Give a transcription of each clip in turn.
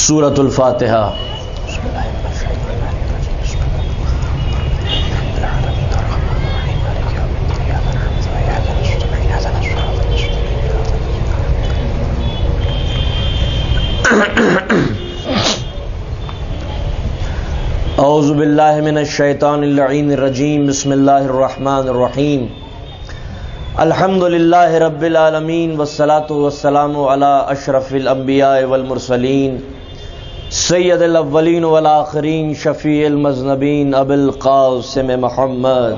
سورۃ الفاتحہ۔ اعوذ باللہ من الشیطان اللعین الرجیم، بسم اللہ الرحمن الرحیم، الحمد للہ رب العالمین، والصلاة والسلام علی اشرف الانبیاء والمرسلین، سید الاولین والآخرین، شفیع المذنبین، ابی القاسم محمد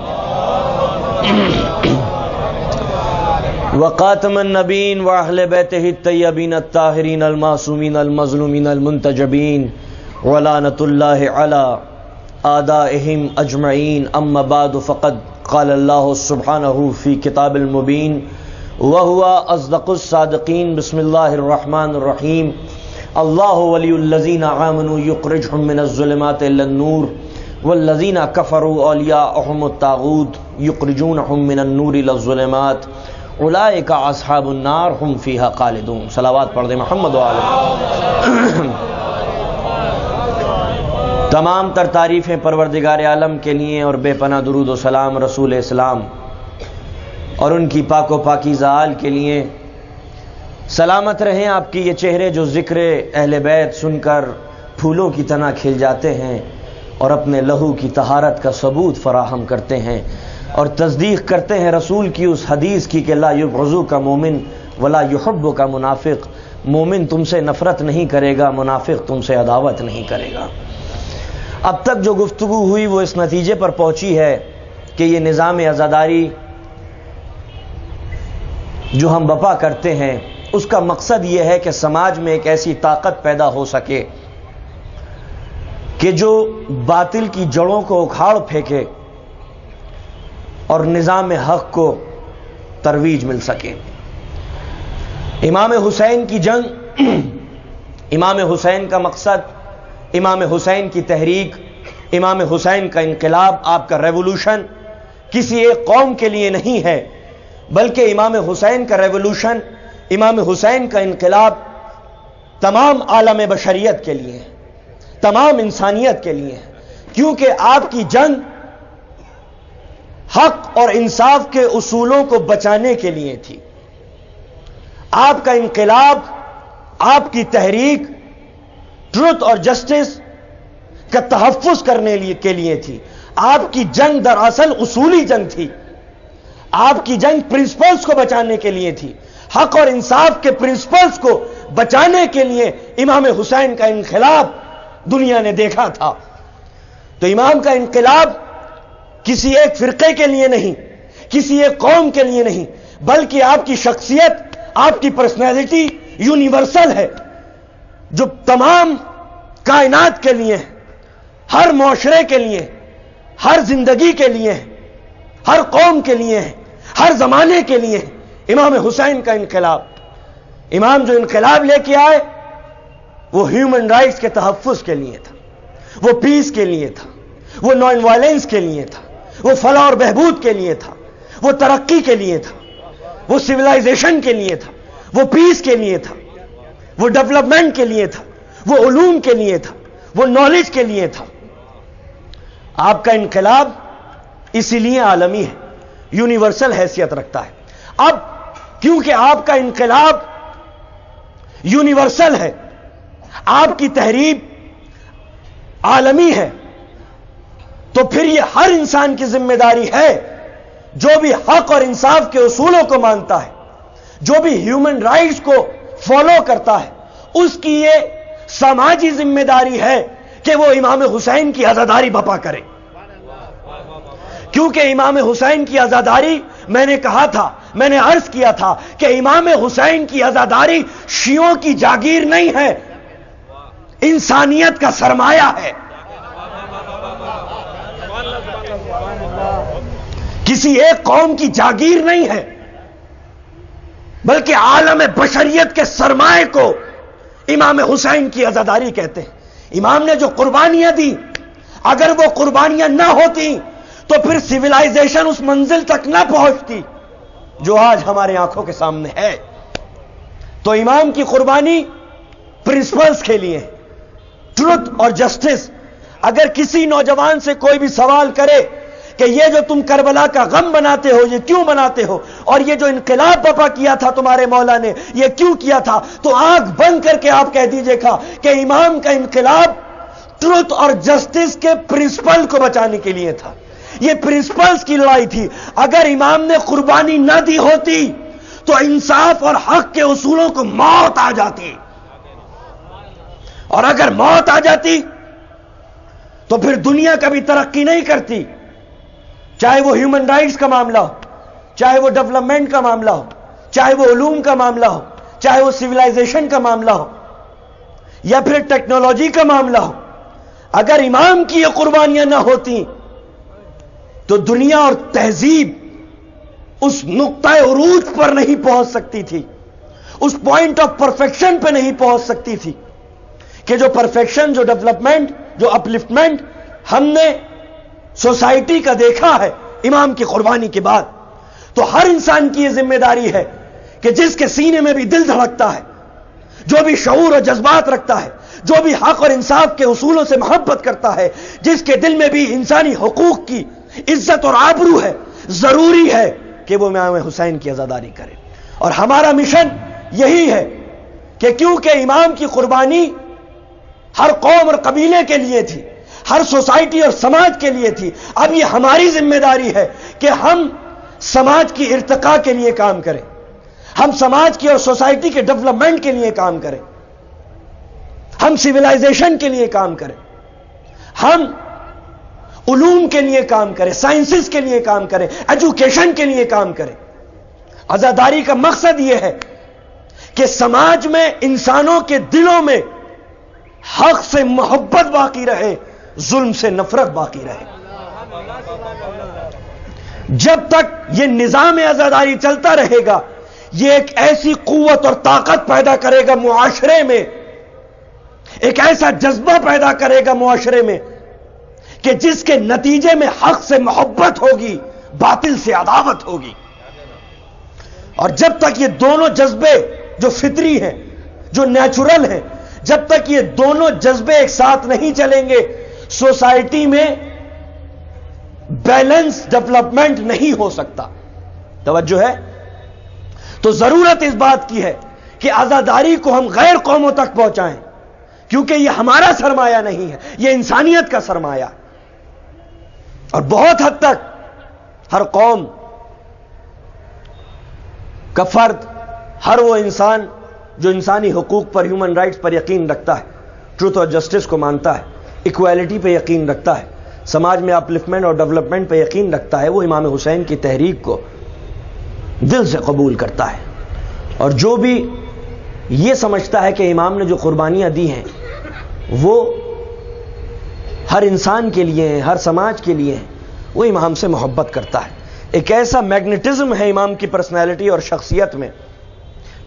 وخاتم النبیین واہل بیتہ الطیبین الطاہرین المعصومین المظلومین المنتجبین، ولعنۃ اللہ علی اعدائہم اجمعین، اما بعد فقد قال اللہ سبحانہ فی کتاب المبین وہو اصدق الصادقین۔ بسم اللہ الرحمن الرحیم، اللہ ولی الذین آمنوا یخرجہم من الظلمات الی النور والذین کفروا اولیاؤہم الطاغوت یخرجونہم من النور الی الظلمات اولئک اصحاب النار ہم فیہا خالدون۔ صلوات پڑھ دیں محمد وآلہ۔ تمام تر تعریفیں پروردگار عالم کے لیے اور بے پناہ درود و سلام رسول اسلام اور ان کی پاک و پاکیزہ آل کے لیے۔ سلامت رہیں آپ کی یہ چہرے جو ذکر اہل بیت سن کر پھولوں کی طرح کھل جاتے ہیں اور اپنے لہو کی طہارت کا ثبوت فراہم کرتے ہیں اور تصدیق کرتے ہیں رسول کی اس حدیث کی کہ لا یبغض کا مومن ولا یحب کا منافق، مومن تم سے نفرت نہیں کرے گا، منافق تم سے عداوت نہیں کرے گا۔ اب تک جو گفتگو ہوئی وہ اس نتیجے پر پہنچی ہے کہ یہ نظام عزاداری جو ہم بپا کرتے ہیں اس کا مقصد یہ ہے کہ سماج میں ایک ایسی طاقت پیدا ہو سکے کہ جو باطل کی جڑوں کو اکھاڑ پھینکے اور نظام حق کو ترویج مل سکے۔ امام حسین کی جنگ، امام حسین کا مقصد، امام حسین کی تحریک، امام حسین کا انقلاب، آپ کا ریولوشن کسی ایک قوم کے لیے نہیں ہے، بلکہ امام حسین کا ریولوشن، امام حسین کا انقلاب تمام عالم بشریت کے لیے ہے، تمام انسانیت کے لیے ہے، کیونکہ آپ کی جنگ حق اور انصاف کے اصولوں کو بچانے کے لیے تھی، آپ کا انقلاب، آپ کی تحریک ٹروتھ اور جسٹس کا تحفظ کرنے کے لیے تھی۔ آپ کی جنگ دراصل اصولی جنگ تھی، آپ کی جنگ پرنسپلز کو بچانے کے لیے تھی، حق اور انصاف کے پرنسپلز کو بچانے کے لیے امام حسین کا انقلاب دنیا نے دیکھا تھا۔ تو امام کا انقلاب کسی ایک فرقے کے لیے نہیں، کسی ایک قوم کے لیے نہیں، بلکہ آپ کی شخصیت، آپ کی پرسنالٹی یونیورسل ہے، جو تمام کائنات کے لیے، ہر معاشرے کے لیے، ہر زندگی کے لیے، ہر قوم کے لیے، ہر زمانے کے لیے۔ امام حسین کا انقلاب، امام جو انقلاب لے کے آئے وہ ہیومن رائٹس کے تحفظ کے لیے تھا، وہ پیس کے لیے تھا، وہ نان وائلنس کے لیے تھا، وہ فلاح اور بہبود کے لیے تھا، وہ ترقی کے لیے تھا، وہ سویلائزیشن کے لیے تھا، وہ پیس کے لیے تھا، وہ ڈیولپمنٹ کے لیے تھا، وہ علوم کے لیے تھا، وہ نالج کے لیے تھا۔ آپ کا انقلاب اسی لیے عالمی ہے، یونیورسل حیثیت رکھتا ہے۔ اب کیونکہ آپ کا انقلاب یونیورسل ہے، آپ کی تحریک عالمی ہے، تو پھر یہ ہر انسان کی ذمہ داری ہے جو بھی حق اور انصاف کے اصولوں کو مانتا ہے، جو بھی ہیومن رائٹس کو فالو کرتا ہے، اس کی یہ سماجی ذمہ داری ہے کہ وہ امام حسین کی عزاداری بپا کرے۔ کیونکہ امام حسین کی عزاداری، میں نے کہا تھا، میں نے عرض کیا تھا کہ امام حسین کی عزاداری شیعوں کی جاگیر نہیں ہے، انسانیت کا سرمایہ ہے، کسی ایک قوم کی جاگیر نہیں ہے، بلکہ عالم بشریت کے سرمایہ کو امام حسین کی عزاداری کہتے ہیں۔ امام نے جو قربانیاں دی، اگر وہ قربانیاں نہ ہوتی تو پھر سویلائزیشن اس منزل تک نہ پہنچتی جو آج ہمارے آنکھوں کے سامنے ہے۔ تو امام کی قربانی پرنسپلز کے لیے، ٹروتھ اور جسٹس. اگر کسی نوجوان سے کوئی بھی سوال کرے کہ یہ جو تم کربلا کا غم بناتے ہو یہ کیوں بناتے ہو، اور یہ جو انقلاب برپا کیا تھا تمہارے مولا نے یہ کیوں کیا تھا، تو آنکھ بند کر کے آپ کہہ دیجئے گا کہ امام کا انقلاب ٹروتھ اور جسٹس کے پرنسپل کو بچانے کے لیے تھا. یہ پرنسپلز کی لڑائی تھی. اگر امام نے قربانی نہ دی ہوتی تو انصاف اور حق کے اصولوں کو موت آ جاتی، اور اگر موت آ جاتی تو پھر دنیا کبھی ترقی نہیں کرتی، چاہے وہ ہیومن رائٹس کا معاملہ ہو، چاہے وہ ڈیولپمنٹ کا معاملہ ہو، چاہے وہ علوم کا معاملہ ہو، چاہے وہ سویلائزیشن کا معاملہ ہو، یا پھر ٹیکنالوجی کا معاملہ ہو. اگر امام کی یہ قربانیاں نہ ہوتی تو دنیا اور تہذیب اس نقطۂ عروج پر نہیں پہنچ سکتی تھی، اس پوائنٹ آف پرفیکشن پہ نہیں پہنچ سکتی تھی کہ جو پرفیکشن، جو ڈیولپمنٹ، جو اپلفٹمنٹ ہم نے سوسائٹی کا دیکھا ہے امام کی قربانی کے بعد. تو ہر انسان کی یہ ذمہ داری ہے کہ جس کے سینے میں بھی دل دھڑکتا ہے، جو بھی شعور اور جذبات رکھتا ہے، جو بھی حق اور انصاف کے اصولوں سے محبت کرتا ہے، جس کے دل میں بھی انسانی حقوق کی عزت اور آبرو ہے، ضروری ہے کہ وہ امام حسین کی عزاداری کرے. اور ہمارا مشن یہی ہے کہ کیونکہ امام کی قربانی ہر قوم اور قبیلے کے لیے تھی، ہر سوسائٹی اور سماج کے لیے تھی، اب یہ ہماری ذمہ داری ہے کہ ہم سماج کی ارتقاء کے لیے کام کریں، ہم سماج کی اور سوسائٹی کے ڈیولپمنٹ کے لیے کام کریں، ہم سویلائزیشن کے لیے کام کریں، ہم علوم کے لیے کام کریں، سائنسز کے لیے کام کریں، ایجوکیشن کے لیے کام کریں. عزاداری کا مقصد یہ ہے کہ سماج میں انسانوں کے دلوں میں حق سے محبت باقی رہے، ظلم سے نفرت باقی رہے. جب تک یہ نظام عزاداری چلتا رہے گا یہ ایک ایسی قوت اور طاقت پیدا کرے گا معاشرے میں، ایک ایسا جذبہ پیدا کرے گا معاشرے میں کہ جس کے نتیجے میں حق سے محبت ہوگی، باطل سے عداوت ہوگی. اور جب تک یہ دونوں جذبے جو فطری ہیں، جو نیچرل ہیں، جب تک یہ دونوں جذبے ایک ساتھ نہیں چلیں گے سوسائٹی میں بیلنس ڈیولپمنٹ نہیں ہو سکتا. توجہ ہے؟ تو ضرورت اس بات کی ہے کہ عزاداری کو ہم غیر قوموں تک پہنچائیں، کیونکہ یہ ہمارا سرمایہ نہیں ہے، یہ انسانیت کا سرمایہ. اور بہت حد تک ہر قوم کا فرد، ہر وہ انسان جو انسانی حقوق پر، ہیومن رائٹس پر یقین رکھتا ہے، ٹروتھ اور جسٹس کو مانتا ہے، ایکویلٹی پہ یقین رکھتا ہے، سماج میں اپلفٹمنٹ اور ڈیولپمنٹ پہ یقین رکھتا ہے، وہ امام حسین کی تحریک کو دل سے قبول کرتا ہے. اور جو بھی یہ سمجھتا ہے کہ امام نے جو قربانیاں دی ہیں وہ ہر انسان کے لیے ہیں، ہر سماج کے لیے ہیں، وہ امام سے محبت کرتا ہے. ایک ایسا میگنیٹزم ہے امام کی پرسنالٹی اور شخصیت میں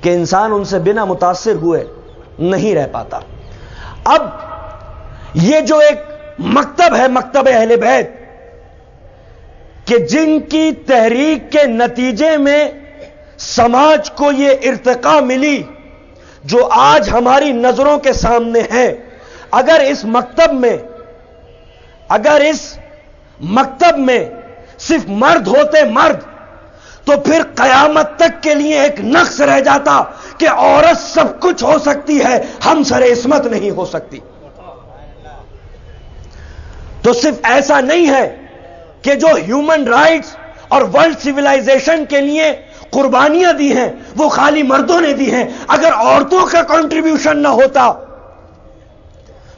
کہ انسان ان سے بنا متاثر ہوئے نہیں رہ پاتا. اب یہ جو ایک مکتب ہے، مکتب اہل بیت، کہ جن کی تحریک کے نتیجے میں سماج کو یہ ارتقاء ملی جو آج ہماری نظروں کے سامنے ہے، اگر اس مکتب میں صرف مرد ہوتے مرد، تو پھر قیامت تک کے لیے ایک نقص رہ جاتا کہ عورت سب کچھ ہو سکتی ہے، ہم سر عصمت نہیں ہو سکتی. تو صرف ایسا نہیں ہے کہ جو ہیومن رائٹس اور ورلڈ سویلائزیشن کے لیے قربانیاں دی ہیں وہ خالی مردوں نے دی ہیں، اگر عورتوں کا کنٹریبیوشن نہ ہوتا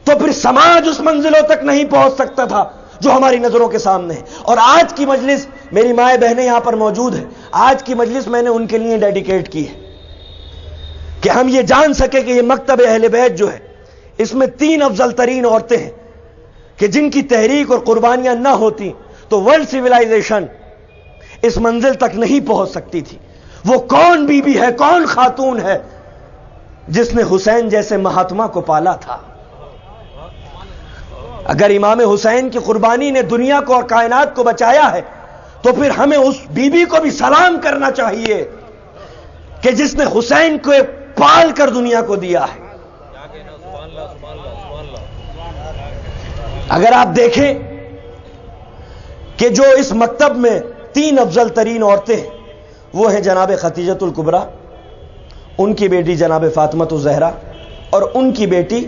تو پھر سماج اس منزلوں تک نہیں پہنچ سکتا تھا جو ہماری نظروں کے سامنے ہے. اور آج کی مجلس، میری مائیں بہنیں یہاں پر موجود ہیں، آج کی مجلس میں نے ان کے لیے ڈیڈیکیٹ کی ہے کہ ہم یہ جان سکے کہ یہ مکتب اہل بیت جو ہے اس میں 3 افضل ترین عورتیں ہیں کہ جن کی تحریک اور قربانیاں نہ ہوتی تو ورلڈ سویلائزیشن اس منزل تک نہیں پہنچ سکتی تھی. وہ کون بی بی ہے، کون خاتون ہے جس نے حسین جیسے مہاتما کو پالا تھا؟ اگر امام حسین کی قربانی نے دنیا کو اور کائنات کو بچایا ہے تو پھر ہمیں اس بی بی کو بھی سلام کرنا چاہیے کہ جس نے حسین کو پال کر دنیا کو دیا ہے. اگر آپ دیکھیں کہ جو اس مکتب میں 3 افضل ترین عورتیں ہیں وہ ہیں جناب خدیجۃ الکبریٰ، ان کی بیٹی جناب فاطمۃ الزہرا اور ان کی بیٹی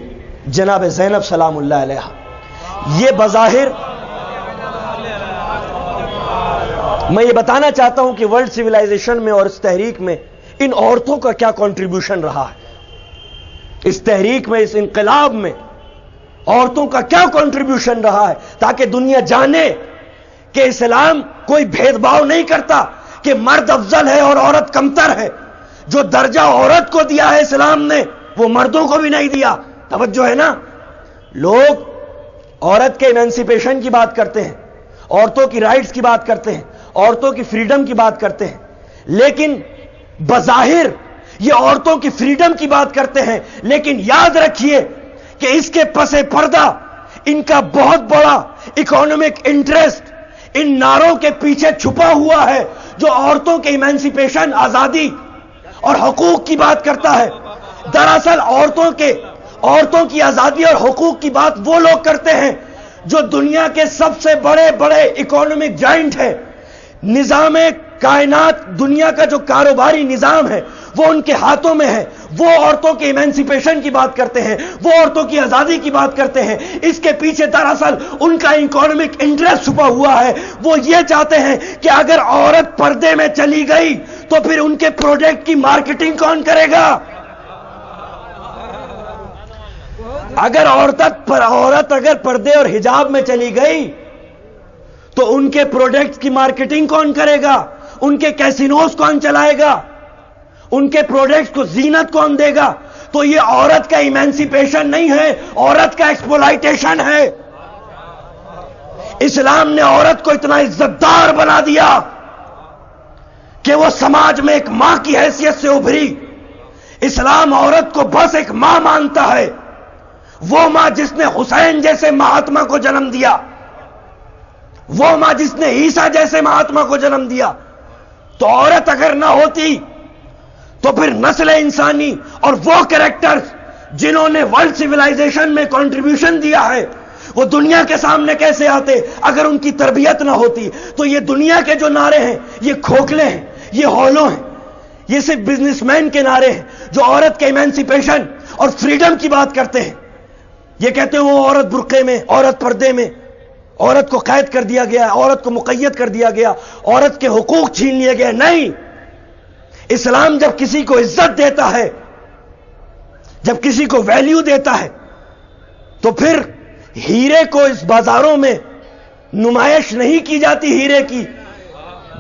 جناب زینب سلام اللہ علیہا. یہ بظاہر میں یہ بتانا چاہتا ہوں کہ ورلڈ سویلائزیشن میں اور اس تحریک میں ان عورتوں کا کیا کنٹریبیوشن رہا ہے. اس تحریک میں، اس انقلاب میں عورتوں کا کیا کنٹریبیوشن رہا ہے، تاکہ دنیا جانے کہ اسلام کوئی بھید بھاؤ نہیں کرتا کہ مرد افضل ہے اور عورت کمتر ہے. جو درجہ عورت کو دیا ہے اسلام نے وہ مردوں کو بھی نہیں دیا. توجہ ہے نا. لوگ عورت کے ایمانسیپیشن کی بات کرتے ہیں، عورتوں کی رائٹس کی بات کرتے ہیں، عورتوں کی فریڈم کی بات کرتے ہیں، لیکن بظاہر یہ عورتوں کی فریڈم کی بات کرتے ہیں، لیکن یاد رکھیے کہ اس کے پس پردہ ان کا بہت بڑا اکانومک انٹرسٹ ان نعروں کے پیچھے چھپا ہوا ہے جو عورتوں کے ایمانسیپیشن، آزادی اور حقوق کی بات کرتا ہے. دراصل عورتوں کی آزادی اور حقوق کی بات وہ لوگ کرتے ہیں جو دنیا کے سب سے بڑے اکانومک جائنٹ ہیں. نظام کائنات، دنیا کا جو کاروباری نظام ہے وہ ان کے ہاتھوں میں ہے. وہ عورتوں کے ایمانسیپیشن کی بات کرتے ہیں، وہ عورتوں کی آزادی کی بات کرتے ہیں. اس کے پیچھے دراصل ان کا اکانومک انٹرسٹ چھپا ہوا ہے. وہ یہ چاہتے ہیں کہ اگر عورت پردے میں چلی گئی تو پھر ان کے پروڈکٹ کی مارکیٹنگ کون کرے گا؟ اگر عورت اگر پردے اور حجاب میں چلی گئی تو ان کے پروڈکٹ کی مارکیٹنگ کون کرے گا؟ ان کے کیسینوز کون چلائے گا؟ ان کے پروڈکٹس کو زینت کون دے گا؟ تو یہ عورت کا ایمانسیپیشن نہیں ہے، عورت کا ایکسپلائٹیشن ہے. اسلام نے عورت کو اتنا عزت دار بنا دیا کہ وہ سماج میں ایک ماں کی حیثیت سے ابھری. اسلام عورت کو بس ایک ماں مانتا ہے، وہ ماں جس نے حسین جیسے مہاتما کو جنم دیا، وہ ماں جس نے عیسیٰ جیسے مہاتما کو جنم دیا. تو عورت اگر نہ ہوتی تو پھر نسل انسانی اور وہ کریکٹرز جنہوں نے ورلڈ سویلائزیشن میں کنٹریبیوشن دیا ہے وہ دنیا کے سامنے کیسے آتے؟ اگر ان کی تربیت نہ ہوتی. تو یہ دنیا کے جو نعرے ہیں یہ کھوکھلے ہیں، یہ ہولو ہیں، یہ صرف بزنس مین کے نعرے ہیں جو عورت کے ایمانسیپیشن اور فریڈم کی بات کرتے ہیں. یہ کہتے ہیں وہ عورت برقعے میں، عورت پردے میں، عورت کو قید کر دیا گیا، عورت کو مقید کر دیا گیا، عورت کے حقوق چھین لیے گئے. نہیں، اسلام جب کسی کو عزت دیتا ہے، جب کسی کو ویلیو دیتا ہے تو پھر ہیرے کو اس بازاروں میں نمائش نہیں کی جاتی ہیرے کی،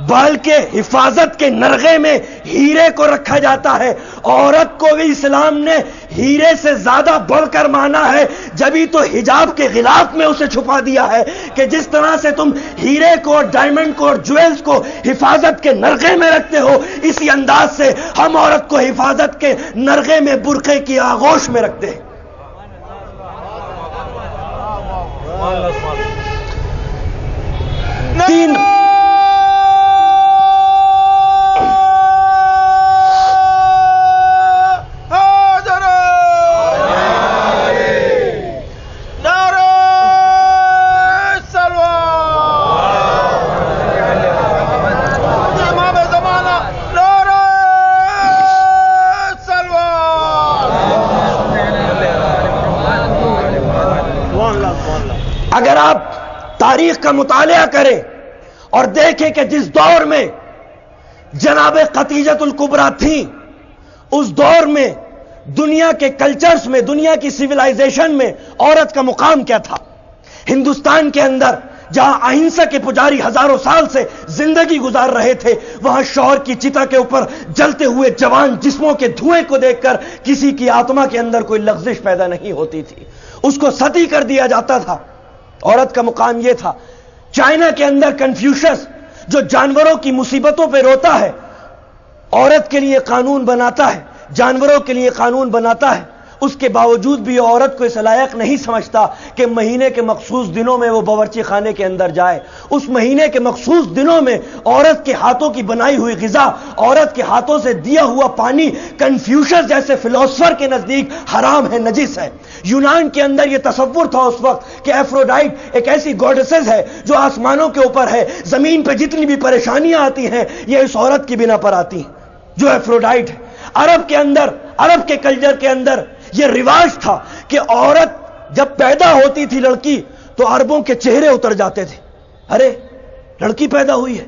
بلکہ حفاظت کے نرغے میں ہیرے کو رکھا جاتا ہے. عورت کو بھی اسلام نے ہیرے سے زیادہ بڑھ کر مانا ہے، جبھی تو حجاب کے غلاف میں اسے چھپا دیا ہے کہ جس طرح سے تم ہیرے کو اور ڈائمنڈ کو اور جویلز کو حفاظت کے نرغے میں رکھتے ہو، اسی انداز سے ہم عورت کو حفاظت کے نرغے میں، برقعے کی آغوش میں رکھتے ہیں. تین اگر آپ تاریخ کا مطالعہ کریں اور دیکھیں کہ جس دور میں جناب خدیجۃ الکبریٰ تھیں، اس دور میں دنیا کے کلچرز میں، دنیا کی سویلائزیشن میں عورت کا مقام کیا تھا. ہندوستان کے اندر جہاں اہنسا کے پجاری ہزاروں سال سے زندگی گزار رہے تھے، وہاں شوہر کی چتا کے اوپر جلتے ہوئے جوان جسموں کے دھوئیں کو دیکھ کر کسی کی آتما کے اندر کوئی لغزش پیدا نہیں ہوتی تھی، اس کو ستی کر دیا جاتا تھا. عورت کا مقام یہ تھا. چائنا کے اندر کنفیوشس جو جانوروں کی مصیبتوں پہ روتا ہے، عورت کے لیے قانون بناتا ہے، جانوروں کے لیے قانون بناتا ہے. اس کے باوجود بھی عورت کو اس لائق نہیں سمجھتا کہ مہینے کے مخصوص دنوں میں وہ باورچی خانے کے اندر جائے. اس مہینے کے مخصوص دنوں میں عورت کے ہاتھوں کی بنائی ہوئی غذا، عورت کے ہاتھوں سے دیا ہوا پانی کنفیوشس جیسے فلاسفر کے نزدیک حرام ہے، نجس ہے. یونان کے اندر یہ تصور تھا اس وقت کہ ایفروڈائٹ ایک ایسی گوڈسز ہے جو آسمانوں کے اوپر ہے، زمین پہ جتنی بھی پریشانیاں آتی ہیں یہ اس عورت کی بنا پر آتی ہیں جو ایفروڈائٹ ہے. عرب کے اندر، عرب کے کلچر کے اندر یہ رواج تھا کہ عورت جب پیدا ہوتی تھی لڑکی تو عربوں کے چہرے اتر جاتے تھے، ارے لڑکی پیدا ہوئی ہے،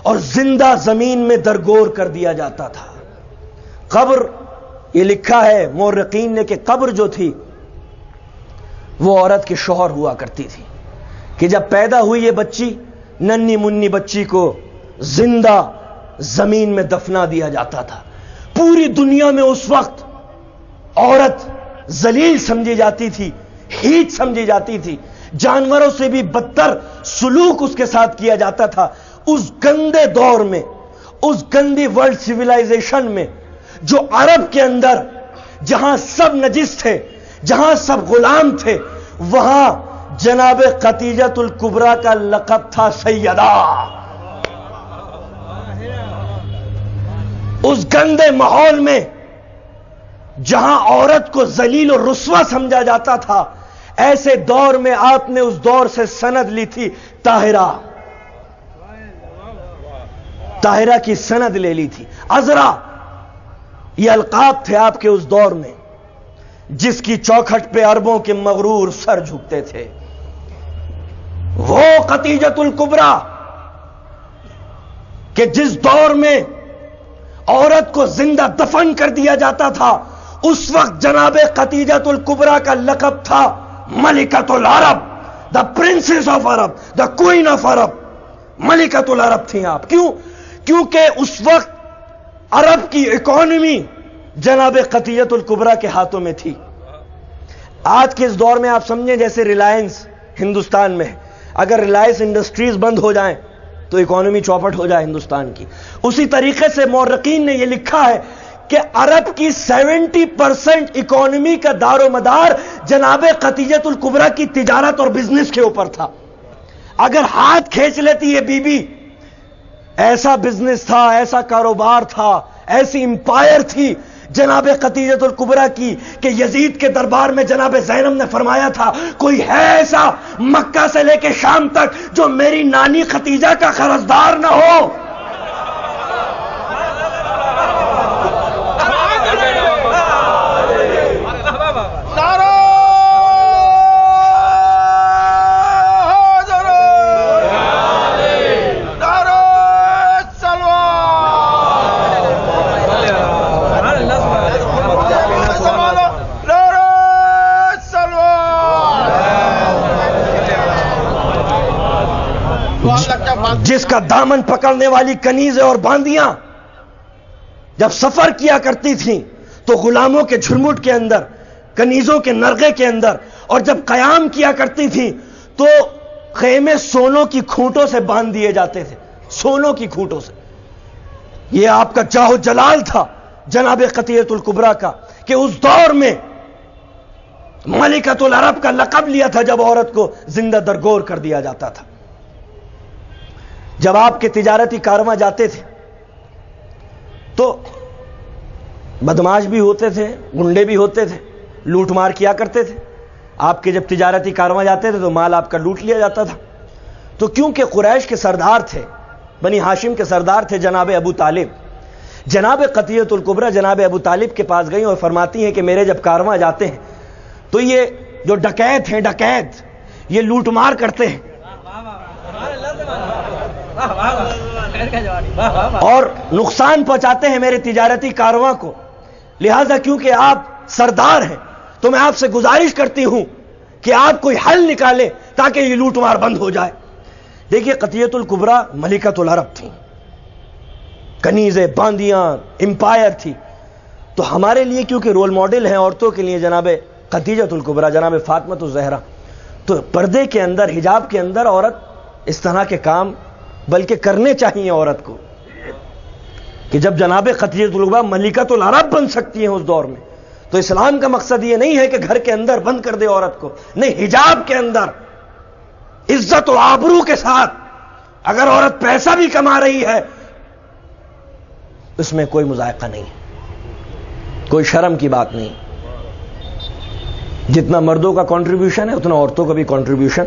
اور زندہ زمین میں درگور کر دیا جاتا تھا. قبر، یہ لکھا ہے مورخین نے کہ قبر جو تھی وہ عورت کے شوہر ہوا کرتی تھی، کہ جب پیدا ہوئی یہ بچی، ننھی منی بچی کو زندہ زمین میں دفنا دیا جاتا تھا. پوری دنیا میں اس وقت عورت ذلیل سمجھی جاتی تھی، ہیٹ سمجھی جاتی تھی، جانوروں سے بھی بدتر سلوک اس کے ساتھ کیا جاتا تھا. اس گندے دور میں، اس گندی ورلڈ سیولائزیشن میں جو عرب کے اندر جہاں سب نجس تھے، جہاں سب غلام تھے، وہاں جناب خدیجۃ الکبریٰ کا لقب تھا سیدہ. اس گندے ماحول میں جہاں عورت کو ذلیل و رسوا سمجھا جاتا تھا، ایسے دور میں آپ نے اس دور سے سند لی تھی طاہرہ، طاہرہ کی سند لے لی تھی. عذرا، یہ القاب تھے آپ کے اس دور میں جس کی چوکھٹ پہ عربوں کے مغرور سر جھکتے تھے. وہ خدیجۃ الکبریٰ کہ جس دور میں عورت کو زندہ دفن کر دیا جاتا تھا، اس وقت جناب خدیجۃ الکبریٰ کا لقب تھا ملکۃ العرب، the princess of Arab, the queen of Arab. ملکۃ العرب تھیں آپ. کیونکہ اس وقت عرب کی اکانومی جناب خدیجۃ الکبریٰ کے ہاتھوں میں تھی. آج کے اس دور میں آپ سمجھیں جیسے ریلائنس ہندوستان میں ہے، اگر ریلائنس انڈسٹریز بند ہو جائیں تو اکانومی چوپٹ ہو جائے ہندوستان کی. اسی طریقے سے مورخین نے یہ لکھا ہے کہ عرب کی 70% اکانومی کا دار و مدار جناب خدیجۃ الکبریٰ کی تجارت اور بزنس کے اوپر تھا. اگر ہاتھ کھینچ لیتی یہ بی بی، ایسا بزنس تھا، ایسا کاروبار تھا، ایسی امپائر تھی جناب خدیجۃ الکبریٰ کی کہ یزید کے دربار میں جناب زینب نے فرمایا تھا کوئی ہے ایسا مکہ سے لے کے شام تک جو میری نانی خدیجہ کا قرضدار نہ ہو. جس کا دامن پکڑنے والی کنیزیں اور باندیاں جب سفر کیا کرتی تھیں تو غلاموں کے جھرمٹ کے اندر، کنیزوں کے نرغے کے اندر، اور جب قیام کیا کرتی تھیں تو خیمے سونوں کی کھوٹوں سے باندھ دیے جاتے تھے، سونوں کی کھوٹوں سے. یہ آپ کا جاہ و جلال تھا جناب خدیجۃ الکبریٰ کا کہ اس دور میں ملکۃ العرب کا لقب لیا تھا جب عورت کو زندہ درگور کر دیا جاتا تھا. جب آپ کے تجارتی کارواں جاتے تھے تو بدماش بھی ہوتے تھے، گنڈے بھی ہوتے تھے، لوٹ مار کیا کرتے تھے. آپ کے جب تجارتی کارواں جاتے تھے تو مال آپ کا لوٹ لیا جاتا تھا. تو کیونکہ قریش کے سردار تھے، بنی ہاشم کے سردار تھے جناب ابو طالب، جناب خدیجۃ الکبریٰ جناب ابو طالب کے پاس گئیں اور فرماتی ہیں کہ میرے جب کارواں جاتے ہیں تو یہ جو ڈکیت ہیں، ڈکیت یہ لوٹ مار کرتے ہیں اور نقصان پہنچاتے ہیں میرے تجارتی کارواں کو. لہذا کیونکہ آپ سردار ہیں تو میں آپ سے گزارش کرتی ہوں کہ آپ کوئی حل نکالیں تاکہ یہ لوٹ مار بند ہو جائے. دیکھیے خدیجۃ الکبریٰ ملکۃ العرب تھی، کنیزیں، باندیاں، امپائر تھی. تو ہمارے لیے کیونکہ رول ماڈل ہیں عورتوں کے لیے جناب خدیجۃ الکبریٰ، جناب فاطمۃ الزہرا، تو پردے کے اندر، حجاب کے اندر عورت اس طرح کے کام بلکہ کرنے چاہیے عورت کو کہ جب جناب خدیجۃ الکبریٰ ملکۃ العرب بن سکتی ہیں اس دور میں تو اسلام کا مقصد یہ نہیں ہے کہ گھر کے اندر بند کر دے عورت کو، نہیں، حجاب کے اندر عزت و آبرو کے ساتھ اگر عورت پیسہ بھی کما رہی ہے اس میں کوئی مذائقہ نہیں، کوئی شرم کی بات نہیں. جتنا مردوں کا کنٹریبیوشن ہے اتنا عورتوں کا بھی کنٹریبیوشن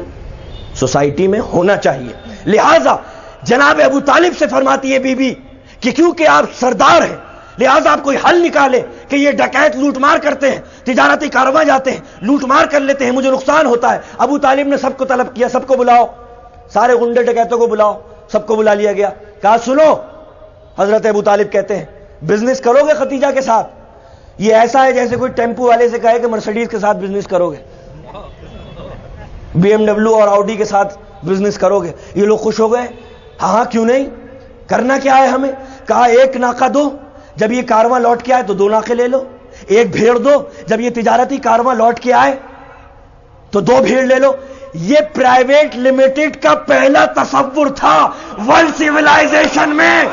سوسائٹی میں ہونا چاہیے. لہذا جناب ابو طالب سے فرماتی ہے بی بی کہ کیونکہ آپ سردار ہیں لہذا آپ کوئی حل نکالے کہ یہ ڈکیت لوٹ مار کرتے ہیں، تجارتی کارواں جاتے ہیں، لوٹ مار کر لیتے ہیں، مجھے نقصان ہوتا ہے. ابو طالب نے سب کو طلب کیا، سب کو بلاؤ، سارے غنڈے ڈکیتوں کو بلاؤ، سب کو بلا لیا گیا. کہا سنو، حضرت ابو طالب کہتے ہیں بزنس کرو گے ختیجہ کے ساتھ؟ یہ ایسا ہے جیسے کوئی ٹیمپو والے سے کہے کہ مرسیڈیز کے ساتھ بزنس کرو گے، بی ایم ڈبلیو اور آؤڈی کے ساتھ بزنس کرو گے. یہ لوگ خوش ہو گئے، ہاں کیوں نہیں، کرنا کیا ہے ہمیں. کہا ایک ناکہ دو، جب یہ کارواں لوٹ کے آئے تو 2 ناکے لے لو. ایک بھیڑ دو، جب یہ تجارتی کارواں لوٹ کے آئے تو 2 بھیڑ لے لو. یہ پرائیویٹ لمیٹڈ کا پہلا تصور تھا ورلڈ سیولائزیشن میں.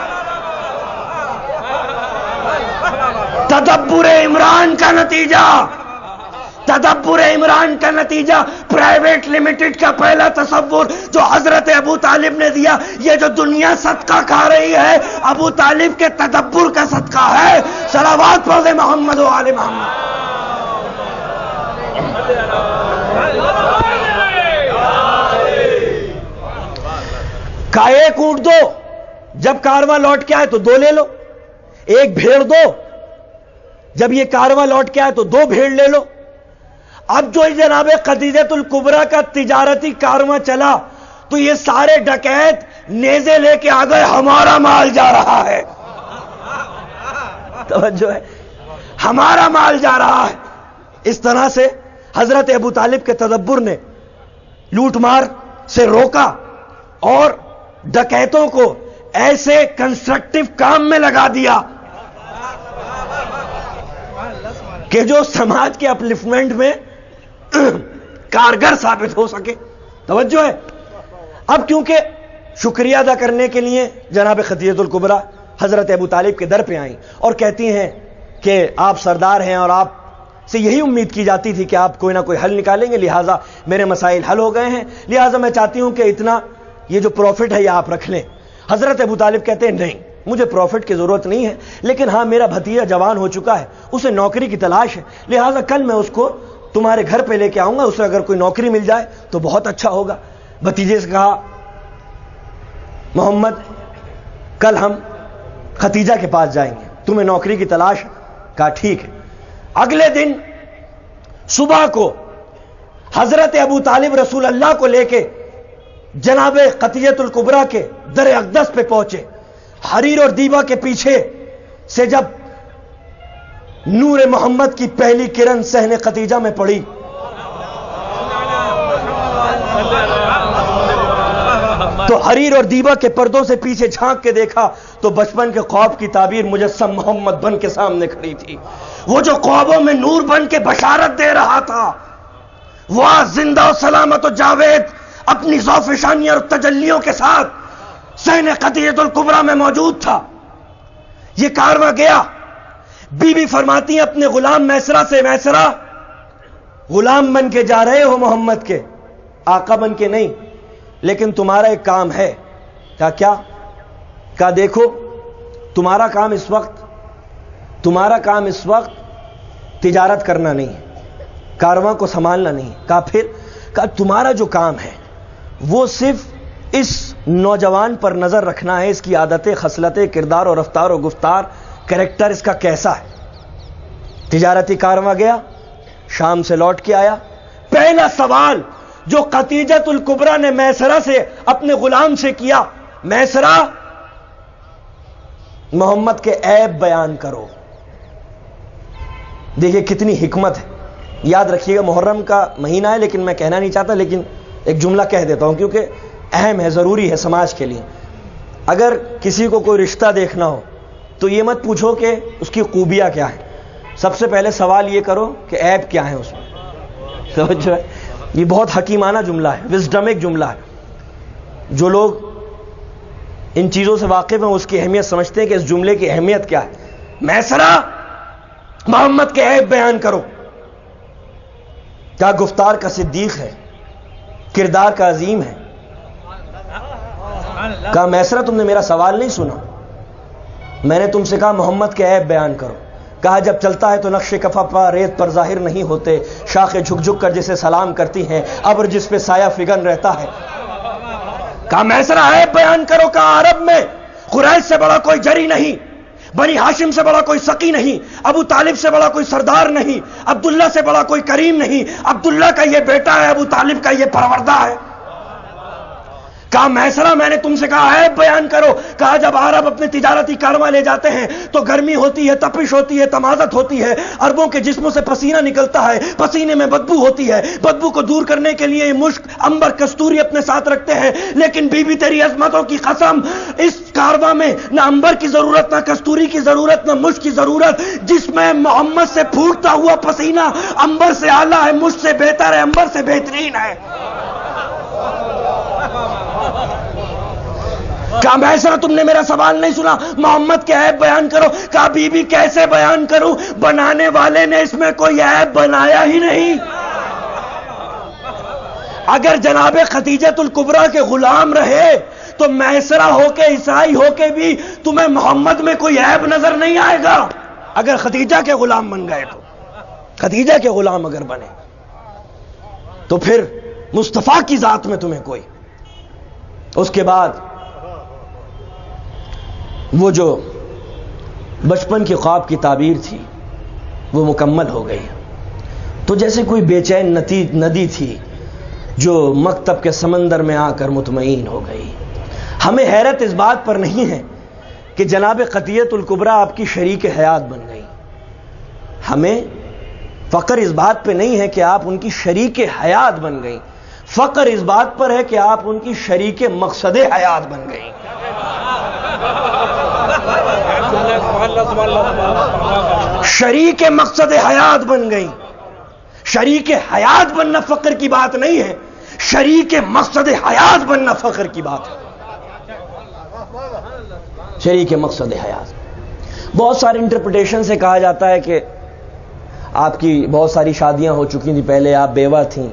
تدبر عمران کا نتیجہ، تدبر عمران کا نتیجہ پرائیویٹ لمیٹڈ کا پہلا تصور جو حضرت ابو طالب نے دیا. یہ جو دنیا صدقہ کھا رہی ہے ابو طالب کے تدبر کا صدقہ ہے. صلوات پڑھے محمد و آل محمد. کا ایک اونٹ دو، جب کارواں لوٹ کے آئے تو 2 لے لو. ایک بھیڑ دو، جب یہ کارواں لوٹ کے آئے تو 2 بھیڑ لے لو. اب جو جناب خدیجۃ الکبریٰ کا تجارتی کارواں چلا تو یہ سارے ڈکیت نیزے لے کے آ گئے، ہمارا مال جا رہا ہے. توجہ ہے، ہمارا مال جا رہا ہے. اس طرح سے حضرت ابو طالب کے تدبر نے لوٹ مار سے روکا اور ڈکیتوں کو ایسے کنسٹرکٹیو کام میں لگا دیا کہ جو سماج کے اپلفمنٹ میں کارگر ثابت ہو سکے. توجہ ہے. اب کیونکہ شکریہ ادا کرنے کے لیے جناب خدیجۃ الکبریٰ حضرت ابو طالب کے در پہ آئیں اور کہتی ہیں کہ آپ سردار ہیں اور آپ سے یہی امید کی جاتی تھی کہ آپ کوئی نہ کوئی حل نکالیں گے، لہٰذا میرے مسائل حل ہو گئے ہیں، لہٰذا میں چاہتی ہوں کہ اتنا یہ جو پروفٹ ہے یہ آپ رکھ لیں. حضرت ابو طالب کہتے ہیں نہیں، مجھے پروفٹ کی ضرورت نہیں ہے، لیکن ہاں میرا بھتیجا جوان ہو چکا ہے، اسے نوکری کی تلاش ہے، لہٰذا کل میں اس کو تمہارے گھر پہ لے کے آؤں گا، اسے اگر کوئی نوکری مل جائے تو بہت اچھا ہوگا. بھتیجے سے کہا محمد کل ہم ختیجہ کے پاس جائیں گے، تمہیں نوکری کی تلاش. کہا ٹھیک ہے. اگلے دن صبح کو حضرت ابو طالب رسول اللہ کو لے کے جناب خدیجۃ الکبریٰ کے در اقدس پہ پہنچے. حریر اور دیبا کے پیچھے سے جب نور محمد کی پہلی کرن صحن خدیجہ میں پڑی تو حریر اور دیبا کے پردوں سے پیچھے جھانک کے دیکھا تو بچپن کے خواب کی تعبیر مجسم محمد بن کے سامنے کھڑی تھی. وہ جو خوابوں میں نور بن کے بشارت دے رہا تھا وہ زندہ و سلامت و جاوید اپنی ذوفشانی اور تجلیوں کے ساتھ صحن خدیجۃ الکبریٰ میں موجود تھا. یہ کارواں گیا. بی بی فرماتی ہیں اپنے غلام میسرہ سے، میسرہ غلام بن کے جا رہے ہو محمد کے، آقا بن کے نہیں، لیکن تمہارا ایک کام ہے. کہا کیا؟ کہا دیکھو تمہارا کام اس وقت تجارت کرنا نہیں ہے، کارواں کو سنبھالنا نہیں. کہا پھر؟ کہا تمہارا جو کام ہے وہ صرف اس نوجوان پر نظر رکھنا ہے، اس کی عادتیں، خصلتیں، کردار اور رفتار و گفتار، کریکٹر اس کا کیسا ہے. تجارتی کارواں گیا، شام سے لوٹ کے آیا. پہلا سوال جو خدیجۃ الکبریٰ نے میسرہ سے اپنے غلام سے کیا، میسرہ محمد کے عیب بیان کرو. دیکھیے کتنی حکمت ہے. یاد رکھیے گا محرم کا مہینہ ہے لیکن میں کہنا نہیں چاہتا، لیکن ایک جملہ کہہ دیتا ہوں کیونکہ اہم ہے، ضروری ہے سماج کے لیے. اگر کسی کو کوئی رشتہ دیکھنا ہو تو یہ مت پوچھو کہ اس کی خوبیاں کیا ہیں، سب سے پہلے سوال یہ کرو کہ عیب کیا ہے اس میں. سمجھو، یہ بہت حکیمانہ جملہ ہے، وزڈمک جملہ ہے. جو لوگ ان چیزوں سے واقف ہیں اس کی اہمیت سمجھتے ہیں کہ اس جملے کی اہمیت کیا ہے. میسرہ محمد کے عیب بیان کرو. کیا گفتار کا صدیق ہے, کردار کا عظیم ہے. کہا میسرہ تم نے میرا سوال نہیں سنا, میں نے تم سے کہا محمد کے عیب بیان کرو. کہا جب چلتا ہے تو نقش کفا پر ریت پر ظاہر نہیں ہوتے, شاخیں جھک جھک کر جسے سلام کرتی ہیں, ابر جس پہ سایہ فگن رہتا ہے. کہا میسرہ عیب بیان کرو. کہا عرب میں قریش سے بڑا کوئی جری نہیں, بنی ہاشم سے بڑا کوئی سقی نہیں, ابو طالب سے بڑا کوئی سردار نہیں, عبداللہ سے بڑا کوئی کریم نہیں, عبداللہ کا یہ بیٹا ہے, ابو طالب کا یہ پروردہ ہے. کہا میسرہ میں نے تم سے کہا عیب بیان کرو. کہا جب عرب اپنے تجارتی کارواں لے جاتے ہیں تو گرمی ہوتی ہے, تپش ہوتی ہے, تمازت ہوتی ہے, عربوں کے جسموں سے پسینہ نکلتا ہے, پسینے میں بدبو ہوتی ہے, بدبو کو دور کرنے کے لیے مشک, عنبر, کستوری اپنے ساتھ رکھتے ہیں. لیکن بی بی تیری عظمتوں کی قسم, اس کارواں میں نہ عنبر کی ضرورت, نہ کستوری کی ضرورت, نہ مشک کی ضرورت. جس میں محمد سے پھوٹتا ہوا پسینہ عنبر سے اعلیٰ ہے, مشک سے بہتر ہے, عنبر سے بہترین ہے. کہا میسرہ تم نے میرا سوال نہیں سنا, محمد کے عیب بیان کرو. کہا بی بی کیسے بیان کروں, بنانے والے نے اس میں کوئی عیب بنایا ہی نہیں. اگر جناب خدیجۃ الکبریٰ کے غلام رہے تو میسرہ ہو کے, عیسائی ہو کے بھی تمہیں محمد میں کوئی عیب نظر نہیں آئے گا. اگر خدیجہ کے غلام بن گئے تو, خدیجہ کے غلام اگر بنے تو پھر مصطفیٰ کی ذات میں تمہیں کوئی. اس کے بعد وہ جو بچپن کی خواب کی تعبیر تھی وہ مکمل ہو گئی. تو جیسے کوئی بے چین ندی تھی جو مکتب کے سمندر میں آ کر مطمئن ہو گئی. ہمیں حیرت اس بات پر نہیں ہے کہ جناب خدیجۃ الکبریٰ آپ کی شریک حیات بن گئی. ہمیں فخر اس بات پہ نہیں ہے کہ آپ ان کی شریک حیات بن گئی, فخر اس بات پر ہے کہ آپ ان کی شریک مقصد حیات بن گئی. شریک مقصد حیات بن گئی. شریک حیات بننا فخر کی بات نہیں ہے, شریک مقصد حیات بننا فخر کی بات ہے. شریک مقصد حیات. بہت سارے انٹرپریٹیشن سے کہا جاتا ہے کہ آپ کی بہت ساری شادیاں ہو چکی تھیں پہلے, آپ بیوہ تھیں,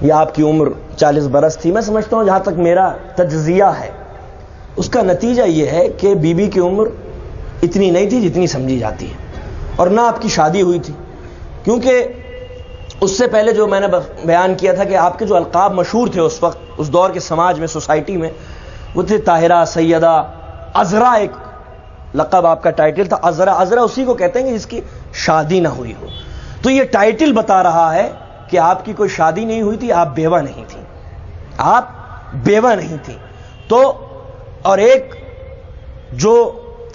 یا آپ کی عمر 40 برس تھی. میں سمجھتا ہوں جہاں تک میرا تجزیہ ہے اس کا نتیجہ یہ ہے کہ بی بی کی عمر اتنی نہیں تھی جتنی سمجھی جاتی ہے, اور نہ آپ کی شادی ہوئی تھی. کیونکہ اس سے پہلے جو میں نے بیان کیا تھا کہ آپ کے جو القاب مشہور تھے اس وقت, اس دور کے سماج میں, سوسائٹی میں, وہ تھے طاہرہ, سیدہ, عذرا. ایک لقب آپ کا ٹائٹل تھا عذرا. عذرا اسی کو کہتے ہیں کہ جس کی شادی نہ ہوئی ہو. تو یہ ٹائٹل بتا رہا ہے کہ آپ کی کوئی شادی نہیں ہوئی تھی, آپ بیوہ نہیں تھی, آپ بیوہ نہیں تھی. تو اور ایک جو